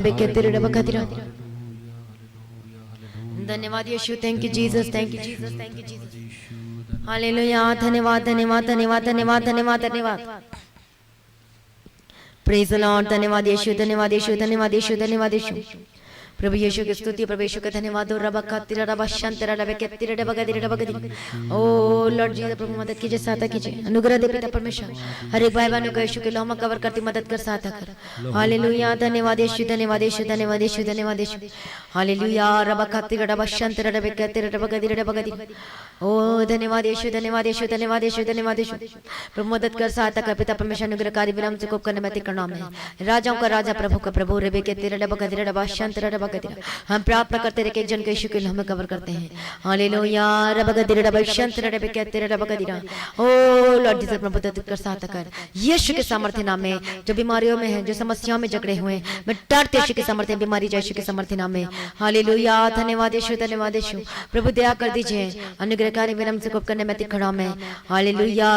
धन्यवाद यीशु, thank you Jesus, thank you Jesus, thank you Jesus. Hallelujah, धन्यवाद धन्यवाद धन्यवाद धन्यवाद धन्यवाद धन्यवाद। प्रेज द लॉर्ड, धन्यवाद यीशु, धन्यवाद यीशु, धन्यवाद यीशु, धन्यवाद यीशु। प्रभु यीशु की स्तुति, प्रभु यीशु का धन्यवाद। ओ लॉर्ड जी, प्रभु मदद कीजिए, सहायता कीजिए, अनुग्रह दे पिता परमेश्वर। हर एक भाई बहनों को यीशु के लोहा में कवर करती मदद कर, सहायता कर। हालेलुया, धन्यवाद यीशु, धन्यवाद यीशु, धन्यवाद यीशु, धन्यवाद यीशु। हालेलुया, ओ धन्यवाद यीशु, धन्यवाद यीशु, धन्यवाद यीशु, धन्यवाद यीशु। प्रभु मदद कर, सहायता कर पिता परमेश्वर। अनुग्रहकारी विलम्ब से कोप करने में तिकड़ना में राजाओं का राजा, प्रभु का प्रभु। रेबे के तेरे डबा का तेरे डबा शंत डबा हम प्रार्थना करते रहे कि एक जन के यीशु के नाम में कवर करते हैं। हालेलुया ओ लॉर्ड जीसस प्रभु कर सहायता कर यीशु के सामर्थ्य नाम में। जो बीमारियों में है, जो समस्याओं में जकड़े हुए हैं, मैं डरते यीशु के सामर्थ्य बीमारी जाए यीशु के सामर्थ्य नाम में। हालेलुया धन्यवाद यीशु धन्यवाद यीशु प्रभु दया कर दीजिए अनुग्रहकारी विनम्र से कोप करने में खड़ा मैं। हालेलुया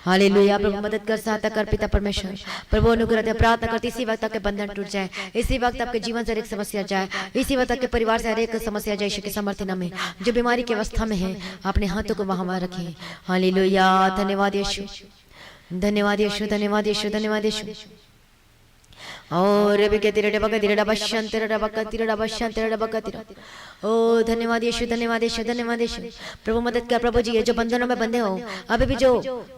हालेलुया प्रभु मदद कर सहायता कर पिता परमेश्वर प्रभु अनुग्रह दे। प्रार्थना करती इसी वक्त आपके बंधन टूट जाए, इसी वक्त आपके जीवन से हर एक समस्या जाए, इसी वक्त आपके परिवार से हर एक समस्या जाए यीशु के सामर्थ्य नाम में। जो बीमारी की अवस्था में है अपने हाथों को वहां रखें। हालेलुया धन्यवाद यीशु धन्यवाद यीशु धन्यवाद यीशु धन्यवाद यीशु। और ओ धन्यवाद यीशु धन्यवाद यीशु धन्यवाद यीशु प्रभु मदद कर प्रभु जी। ये जो बंधनों में बंधे हो अभी भी जो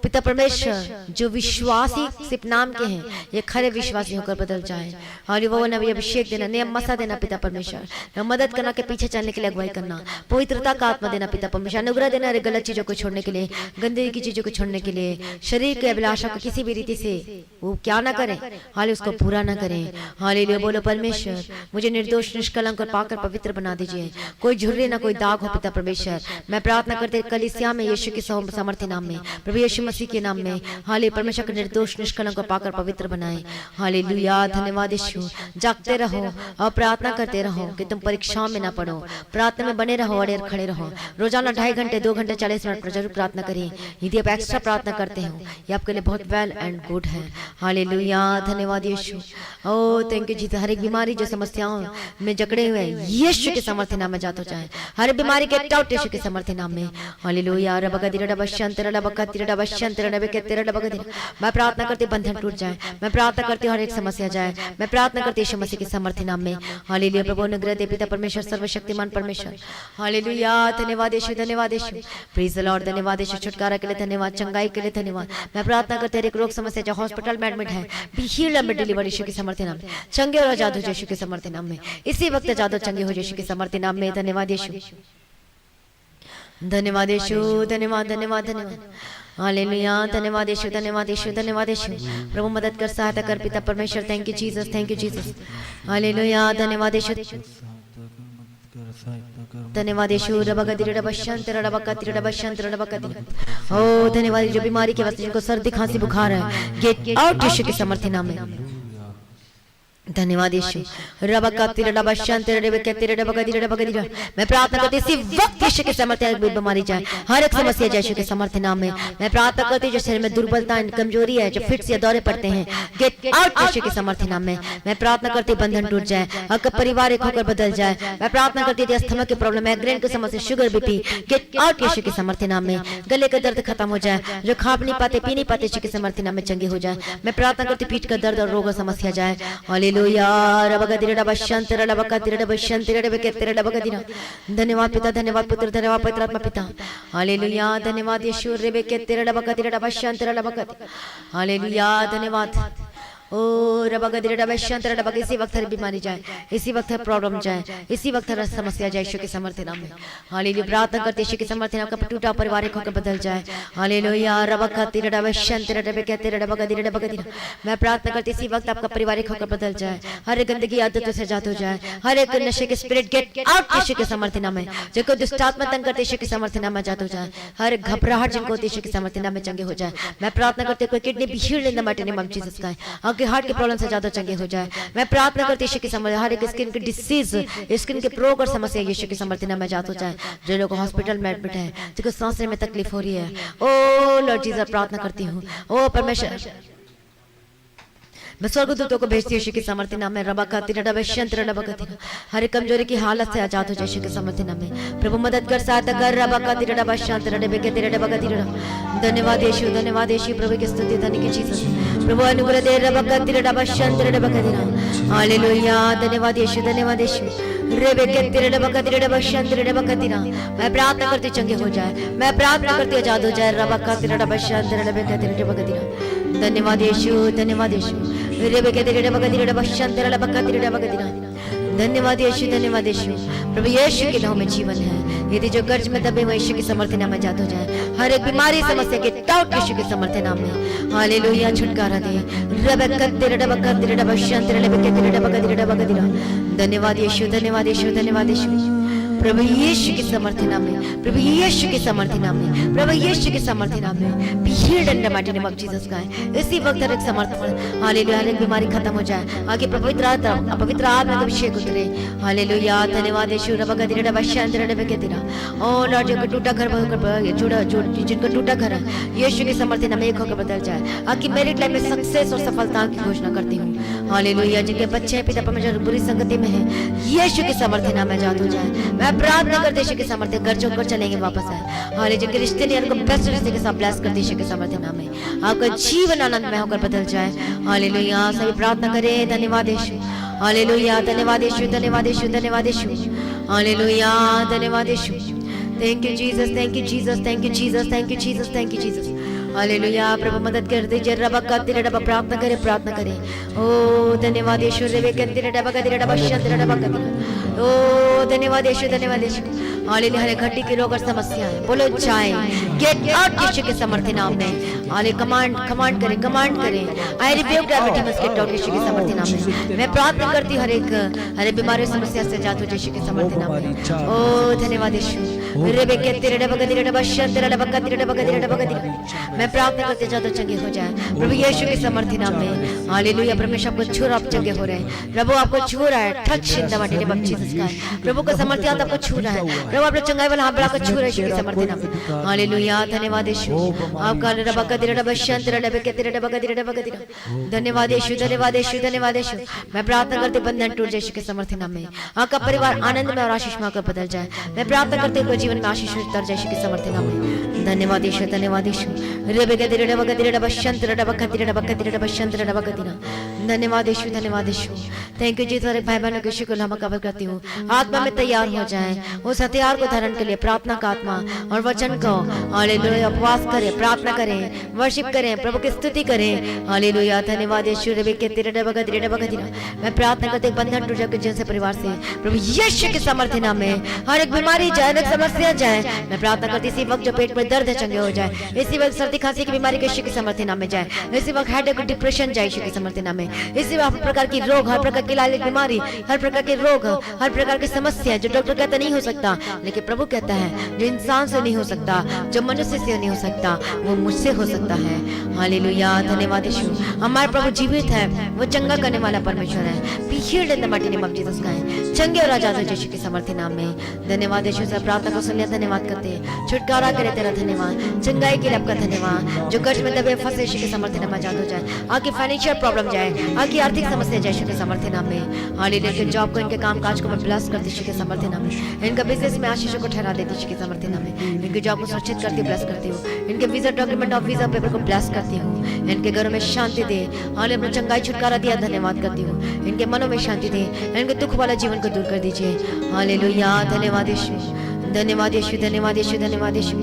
पिता परमेश्वर जो विश्वासी सिर्फ नाम के हैं ये खरे विश्वासी होकर बदल जाए। और वो नबी अभिषेक देना, नियम मसा देना पिता परमेश्वर, मदद करना के पीछे चलने के लिए अगुवाई करना, पवित्रता का आत्मा देना पिता परमेश्वर, अनुग्रह देना गलत चीजों को छोड़ने के लिए, गंदगी की चीजों को छोड़ने के लिए, शरीर के अभिलाषा को किसी भी रीति से वो क्या ना करें, हाल उसको पूरा ना करें। हालेलुया बोलो परमेश्वर मुझे निर्दोष निष्कलंक और पाकर पवित्र बना दीजिए, कोई झुर्री ना कोई दाग हो पिता परमेश्वर। मैं प्रार्थना करते कलीसिया में यीशु के सामर्थ्य नाम में, प्रभु यीशु मसीह के नाम में। हाले परमेश्वर को निर्दोष निष्कलंक और पाकर पवित्र बनाए। हालेलुया धन्यवाद यीशु। जागते रहो और प्रार्थना करते रहो कि तुम परीक्षाओं में ना पड़ो, प्रार्थना में बने रहो, अड़े खड़े रहो। रोजाना 2.5 घंटे 2 घंटे 40 मिनट पर जरूर प्रार्थना करिए। यदि आप एक्स्ट्रा प्रार्थना करते हो ये आपके लिए बहुत वेल एंड गुड है। हालेलुया धन्यवाद यीशु। ओ थैंक यू जी। हर एक बीमारी जो समस्याओं में जकड़े हुए हैं यीशु के सामर्थ्य नाम में जातो जाए, हर बीमारी के टाउट यीशु के सामर्थ्य नाम में। हालेलुया मैं प्रार्थना करती बंधन टूट जाए, मैं प्रार्थना करती हर एक समस्या जाए, मैं प्रार्थना करती यीशु मसीह के सामर्थ्य नाम में। हालेलुया प्रभु अनुग्रह दे पिता परमेश्वर सर्वशक्तिमान परमेश्वर। हालेलुया धन्यवाद यीशु धन्यवाद यीशु। प्रेज द लॉर्ड धन्यवाद यीशु। छुटकारा के लिए धन्यवाद, चंगाई के लिए धन्यवाद। मैं प्रार्थना करती हर एक रोग समस्या जो हॉस्पिटल में एडमिट है बी हील्ड एंड डिलीवर्ड यीशु के सामर्थ्य नाम में। चंगे और आजाद हो यीशु के सामर्थ्य नाम में। इसी वक्त आजाद और चंगे हो यीशु के सामर्थ्य नाम में। धन्यवाद यीशु धन्यवाद यीशु धन्यवाद धन्यवाद धन्यवाद। हालेलुया धन्यवाद यीशु धन्यवाद यीशु धन्यवाद यीशु प्रभु मदद कर सहायता कर पिता परमेश्वर। Thank you Jesus thank you Jesus. Hallelujah धन्यवाद यीशु धन्यवाद यीशु। ओ धन्यवाद। जो बीमारी के वजह जिनको सर्दी खांसी बुखार है गेट आउट यीशु के सामर्थ्य नाम में। धन्यवाद यीशु। मैं प्रार्थना करती इसी वक्त यीशु के सामर्थ्य बीमारी जाए, हर एक समस्या यीशु के सामर्थ्य नाम में। मैं प्रार्थना करती जो शरीर में दुर्बलता कमजोरी है, जो फिट्स या दौरे पड़ते हैं गेट आउट यीशु के सामर्थ्य नाम में। मैं प्रार्थना करती बंधन टूट जाए, आपका परिवार एक होकर बदल जाए। मैं प्रार्थना करती थी अस्थमा की प्रॉब्लम, माइग्रेन की समस्या, शुगर बीपी गेट आउट यीशु के सामर्थ्य नाम में। गले का दर्द खत्म हो जाए, जो खा नहीं पाते पी नहीं पाते यीशु के सामर्थ्य नाम में चंगे हो जाए। मैं प्रार्थना करती पीठ का दर्द और रोग समस्या जाए। धन्यवाद पिता धन्यवाद पुत्र धन्यवाद पवित्र आत्मा पिता। हालेलुया धन्यवाद यीशु। हालेलुया धन्यवाद। ओ इसी वक्त हर बीमारी जाए, इसी वक्त हर प्रॉब्लम जाए, इसी वक्त हर समस्या जाए यीशु के सामर्थ्य नाम में। हालेलुया प्रार्थना करते यीशु के सामर्थ्य नाम का टूटा परिवार एक होकर बदल जाए। हालेलुया मैं प्रार्थना करती इसी वक्त आपका परिवार एक होकर बदल जाए, हर एक गंदगी आदतों से आजाद हो जाए, हर एक नशे के स्पिरिट गेट आउट यीशु के सामर्थ्य नाम में। जिनको दुष्ट आत्मा तंग करते यीशु के सामर्थ्य नाम में आजाद हो जाए, हर एक घबराहट जिनको होती यीशु के सामर्थ्य नाम में चंगे हो जाए। मैं प्रार्थना करती कोई किडनी भी heeled in the mighty name of Jesus का, आपके हार्ट के प्रॉब्लम से ज्यादा चंगे हो जाए। मैं प्रार्थना करती यीशु के सामर्थ्य हर एक स्किन की डिसीज, स्किन के रोग और समस्या यीशु के सामर्थ्य नाम में आजाद हो जाए। जो लोग हॉस्पिटल में एडमिट है, जिनको सांस लेने में तकलीफ हो रही है, ओ लॉर्ड जीसस प्रार्थना करती हूँ ओ परमेश्वर मैं स्वर्गदूतों को भेजती हूं यीशु के सामर्थ्य नाम में। हर कमजोरी की हालत से आजाद हो जाए यीशु के सामर्थ्य नाम में। प्रभु मदद कर सहायता कर। धन्यवाद यीशु धन्यवाद यीशु प्रभु की स्तुति धन्य की जीसस। प्रभु अनुग्रह दे। हालेलुया धन्यवाद यीशु धन्यवाद यीशु। मैं प्रार्थना करती चंगे हो जाए, मैं प्रार्थना करती आजाद हो जाए। धन्यवाद यीशु धन्यवाद यीशु। धन्यवाद यीशु धन्यवाद यीशु। प्रभु यीशु के नाम में जीवन है, यदि जो कर्ज में दबे हुए यीशु के समर्थी नाम में जादू जाए, हर एक बीमारी समस्या के टाउट यीशु के समर्थी नाम में हालेलुया छुटकारा दे। धन्यवाद यीशु, धन्यवाद यीशु, धन्यवाद यीशु। प्रभु यीशु के समर्थी नाम में, प्रभु यीशु के समर्थी नाम में, प्रभु यीशु के समर्थी नाम में be healed in the mighty name of Jesus का है। इसी वक्त हर एक समर्थन हालेलुया, हर एक बीमारी खत्म हो जाए, आगे पवित्र आत्मा का अभिषेक उतरे। हालेलुया धन्यवाद यीशु। रबका दिरा बशांत रबे के दिरा ओ लॉर्ड, जो टूटा घर जुड़ा जिनका टूटा घर है यीशु के समर्थी नाम में एक होकर बदल जाए। आगे मेरिट लाइफ में सक्सेस और सफलता की घोषणा करती हूँ। हालेलुया जिनके बच्चे पिता परमेश्वर बुरी संगति में है यीशु के समर्थी नाम में जादू जाए। मैं प्रार्थना करते यीशु के समर्थी घर छोड़कर चलेंगे वापस आए। हालेलुया जिनके रिश्ते नहीं उनको बेस्ट रिश्ते के साथ ब्लेस कर दे यीशु के समर्थी नाम में। आपका जीवन आनंदमय होकर बदल जाए। हालेलुया सभी प्रार्थना करें। धन्यवाद यीशु, हालेलुया धन्यवाद यीशु, धन्यवाद यीशु, धन्यवाद यीशु, हालेलुया धन्यवाद यीशु। Thank you Jesus, thank you Jesus, thank you Jesus, thank you Jesus, thank you Jesus. Hallelujah प्रभु मदद कर दीजिए। रबा का तेरे डबा प्रार्थना करें, प्रार्थना करें। ओ धन्यवाद यीशु। रेबे के तेरे डबा का तेरे डबा शंतर डबा का ओ धन्यवाद यीशु, धन्यवाद यीशु। हालेलुया हर घटी की रोग और समस्याएं बोलो जाए, गेट आउट यीशु के समर्थी नाम में। हाले कमांड कमांड करें, कमांड करें। I rebuke diabetes get out यीशु के समर्थी नाम में। मैं प्रार्थना करती हूं हर एक बीमारी समस्या से जादू यीशु के समर्थी नाम में। ओ धन्यवाद यीशु। रेबे के तेरे डबा का तेरे डबा शंतर डबा का तेरे डबा का तेरे डबा का तेरे। मैं प्रार्थना करते जादू चंगे हो जाए प्रभु यीशु के समर्थी नाम में। हालेलुया परमेश्वर आपको छू रहा, आप चंगे हो रहे हैं। प्रभु आपको छू रहा है। Touch in the mighty name of Jesus का प्रभु का समर्थी हाथ आपको छू रहा है। प्रभु आप चंगाई वाला हाथ बढ़ाकर छू रहे हैं यीशु के समर्थी नाम में। हालेलुया धन्यवाद यीशु। आपका रबा का तेरे डबा शंतर डबा के तेरे डबा का तेरे डबा का तेरे। धन्यवाद यीशु, धन्यवाद यीशु, धन्यवाद यीशु। मैं प्रार्थना करते बंधन टूट जाए यीशु के समर्थी नाम में। आपका परिवार आनंद में और आशीष में होकर बदल जाए। मैं प्रार्थना करते हुए जीवन में आशीष उतर जाए यीशु के समर्थी नाम में। धन्यवाद यीशु, धन्यवाद यीशु। रेबे के तेरे डबा का तेरे डबा शंतर डबा का तेरे डबा का तेरे डबा शंतर डबा का तेरे। धन्यवाद यीशु, धन्यवाद यीशु। थैंक यू जी। सारे भाई बहनों के यीशु को नाम कवर करती हूँ। आत्मा में तैयार हो जाए उस हथियार को धारण के लिए प्रार्थना का आत्मा और वचन को। हालेलुया उपवास करें, प्रार्थना करें, वर्शिप करें, प्रभु की स्तुति करें। हालेलुया धन्यवाद यीशु। रेबे के तेरे डबा का तेरे डबा का तेरे। मैं प्रार्थना करते बंधन टूट जाए जिनसे परिवार से प्रभु यीशु के समर्थी नाम में। हर एक बीमारी जाए, हर एक समस्या जाए। मैं प्रार्थना करती इसी वक्त जो पेट में दर्द है चंगे हो जाए। इसी वक्त सर्दी खांसी की बीमारी के यीशु के समर्थी नाम में जाए। इसी वक्त हेडेक डिप्रेशन जाए यीशु के समर्थी नाम में। इसी वक्त हर प्रकार की रोग, हर प्रकार की लालिक बीमारी, हर प्रकार के रोग, हर प्रकार की समस्या जो डॉक्टर कहता नहीं हो सकता लेकिन प्रभु कहता है जो इंसान से नहीं हो सकता, जो मनुष्य से नहीं हो सकता, वो मुझसे हो सकता है। हालेलुया धन्यवाद यीशु। हमारे प्रभु जीवित है, वो चंगा करने वाला परमेश्वर है। Be healed in the mighty name of Jesus का है। चंगे और आजाद हो यीशु के समर्थी नाम में। धन्यवाद यीशु। सब प्रार्थना को सुन लिया, धन्यवाद करते हैं। छुटकारा करे तेरा धन्यवाद। चंगाई के लिए आपका धन्यवाद। जो कर्ज में दबे फंसे यीशु के समर्थी नाम में आजाद हो जाए। आगे फाइनेंशियल प्रॉब्लम जाए, आगे आर्थिक समस्या जाए यीशु के समर्थी नाम में। हालेलुया के जॉब को, इनके काम काज को मैं ब्लेस करती यीशु के समर्थी नाम में। इनका बिजनेस में आशीषों को ठहरा देती यीशु के समर्थी नाम में। इनके जॉब को सुरक्षित करती ब्लेस करती हूँ। इनके वीजा डॉक्यूमेंट और वीजा पेपर को ब्लेस करती हूँ। इनके घरों में शांति दे। हालेलुया अपना चंगाई छुटकारा दिया, धन्यवाद करती हूँ। इनके मनों में शांति दे। इनके दुख वाला जीवन को दूर कर दीजिए। हालेलुया धन्यवाद यीशु, धन्यवाद यीशु, धन्यवाद यीशु, धन्यवाद यीशु।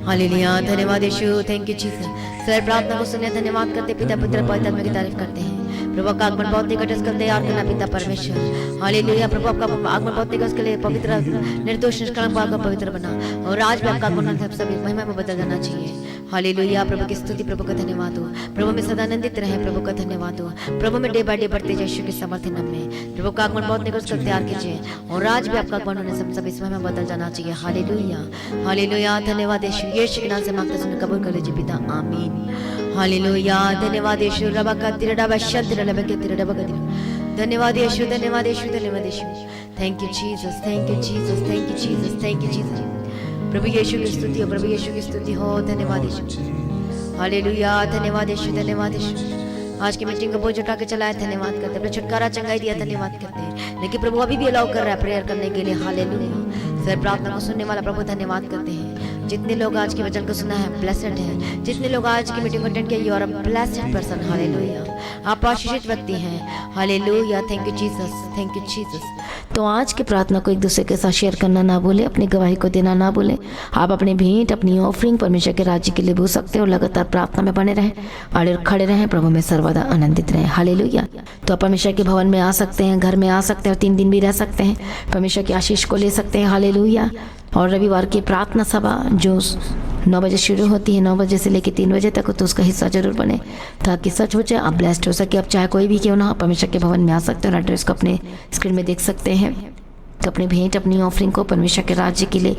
हालेलुया धन्यवाद यीशु। Thank you Jesus. सर प्रार्थना को सुने, धन्यवाद करते पिता पुत्र पवित्र आत्मा की तारीफ करते हैं। प्रभु का आगमन बहुत निकट है, उसका तैयार करना पिता परमेश्वर। हालेलुया प्रभु आपका आगमन बहुत निकट, उसके लिए पवित्र निर्दोष निष्कलंक आपका पवित्र बना और आज भी आपका आगमन सभी महिमा में बदल जाना चाहिए। हालेलुया प्रभु की स्तुति, प्रभु का धन्यवाद हो। प्रभु में सदानंदित रहे, प्रभु का धन्यवाद हो। प्रभु में डे बाय डे बढ़ते जाए यीशु के समर्थी नाम में। प्रभु का आगमन बहुत निकट, उसका तैयार कीजिए और आज भी आपका आगमन होने सब इस में बदल जाना चाहिए। हालेलुया हालेलुया धन्यवाद यीशु। यीशु के नाम से मांगते सुन कबूल कर लीजिए पिता, आमीन। हालेलुया धन्यवाद यीशु। रबा का तेरे डबा शंतर डबा के तेरे डबा का तेरे। धन्यवाद यीशु, धन्यवाद यीशु, धन्यवाद यीशु। Thank you Jesus, thank you Jesus, thank you Jesus, thank you Jesus. प्रभु यीशु की स्तुति हो, प्रभु यीशु की स्तुति हो। धन्यवाद यीशु। हालेलुया धन्यवाद यीशु, धन्यवाद यीशु। आज की मीटिंग को बोझ उठा के चलाया, धन्यवाद करते हैं। छुटकारा चंगाई दिया, धन्यवाद करते हैं। लेकिन प्रभु अभी भी अलाउ कर रहा है प्रेयर करने के लिए। हालेलुया सर प्रार्थना को सुनने वाला प्रभु धन्यवाद करते हैं। जितने लोग आज के वचन को सुना है ब्लेसड है। जितने लोग आज की मीटिंग अटेंड किया, you are a blessed person. Hallelujah, आप आशीषित व्यक्ति हैं। Hallelujah, thank you Jesus, thank you Jesus. तो आज की प्रार्थना को एक दूसरे के साथ शेयर करना ना भूलें, अपनी गवाही को देना ना भूलें। आप अपनी भेंट, अपनी ऑफरिंग परमेश्वर के राज्य के लिए भूल सकते हो। लगातार प्रार्थना में बने रहें और खड़े रहें, प्रभु में सर्वदा आनंदित रहें। हालेलुया। तो आप परमेश्वर के भवन में आ सकते हैं, घर में आ सकते हैं और 3 दिन भी रह सकते हैं, परमेश्वर की आशीष को ले सकते हैं। हालेलुया। और रविवार की प्रार्थना सभा जो 9 बजे शुरू होती है, 9 बजे से लेकर 3 बजे तक, तो उसका हिस्सा जरूर बने ताकि सच हो जाए, आप ब्लेस्ड हो सके। आप चाहे कोई भी क्यों ना हो, परमेश्वर के भवन में आ सकते हैं और एड्रेस को अपने स्क्रीन में देख सकते हैं। तो अपनी भेंट, अपनी ऑफरिंग को परमेश्वर के राज्य के लिए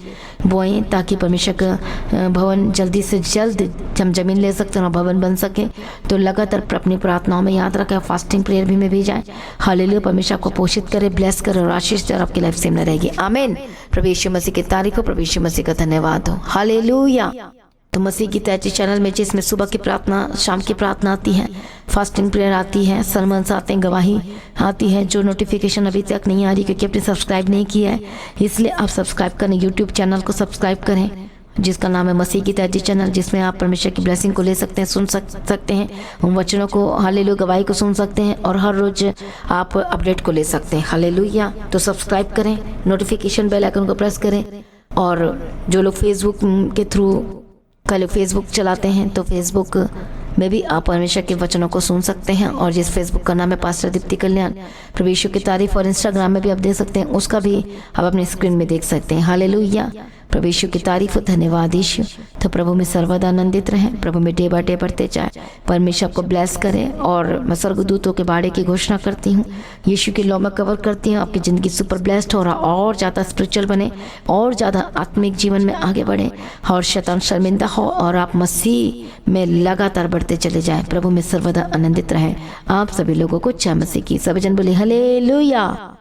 बोएं ताकि परमेश्वर का भवन जल्दी से जल्द हम जमीन ले सकते हैं और भवन बन सके। तो लगातार अपनी प्रार्थनाओं में याद रखें, फास्टिंग प्रेयर भी में भी जाएं। हालेलुया, परमेश्वर आपको पोषित करे, ब्लेस करे और आशीष दे और आपकी लाइफ सेम न रहेगी। आमीन। प्रभु यीशु मसीह की तारीफ हो, प्रभु यीशु मसीह का धन्यवाद हो। हालेलुया। तो मसीह की तैयारी चैनल में जिसमें सुबह की प्रार्थना, शाम की प्रार्थना आती है, फास्टिंग प्रेयर आती है, सरमन्स आते हैं, गवाही आती है। जो नोटिफिकेशन अभी तक नहीं आ रही क्योंकि आपने सब्सक्राइब नहीं किया है, इसलिए आप सब्सक्राइब करें, यूट्यूब चैनल को सब्सक्राइब करें जिसका नाम है मसीह की तैयारी चैनल, जिसमें आप परमेश्वर की ब्लेसिंग को ले सकते हैं, सुन सकते हैं, उन वचनों को, हालेलुया, गवाही को सुन सकते हैं और हर रोज आप अपडेट को ले सकते हैं। हालेलुया। तो सब्सक्राइब करें, नोटिफिकेशन बेल आइकन को प्रेस करें। और जो लोग फेसबुक के थ्रू कल फेसबुक चलाते हैं तो फेसबुक में भी आप परमेश्वर के वचनों को सुन सकते हैं। और जिस फेसबुक का नाम है पास्टर दीप्ति कल्याण, प्रभु यीशु की तारीफ, और इंस्टाग्राम में भी आप देख सकते हैं, उसका भी आप अपने स्क्रीन में देख सकते हैं। हालेलुया, प्रभु यीशु की तारीफ, धन्यवाद यीशु। तो प्रभु में सर्वदा आनंदित रहें, प्रभु में डे बाय डे बढ़ते जाए, परमेश्वर आपको ब्लेस करे। और मैं स्वर्गदूतों के बाड़े की घोषणा करती हूँ, यीशु की लौ में कवर करती हूँ, आपकी ज़िंदगी सुपर ब्लेस्ड हो रहा, और ज़्यादा स्पिरिचुअल बने, और ज़्यादा आत्मिक जीवन में आगे बढ़े, और शैतान शर्मिंदा हो और आप मसीह में लगातार बढ़ते चले जाएं। प्रभु में सर्वदा आनंदित रहें। आप सभी लोगों को जय मसीह की। सभी जन बोले हालेलुया।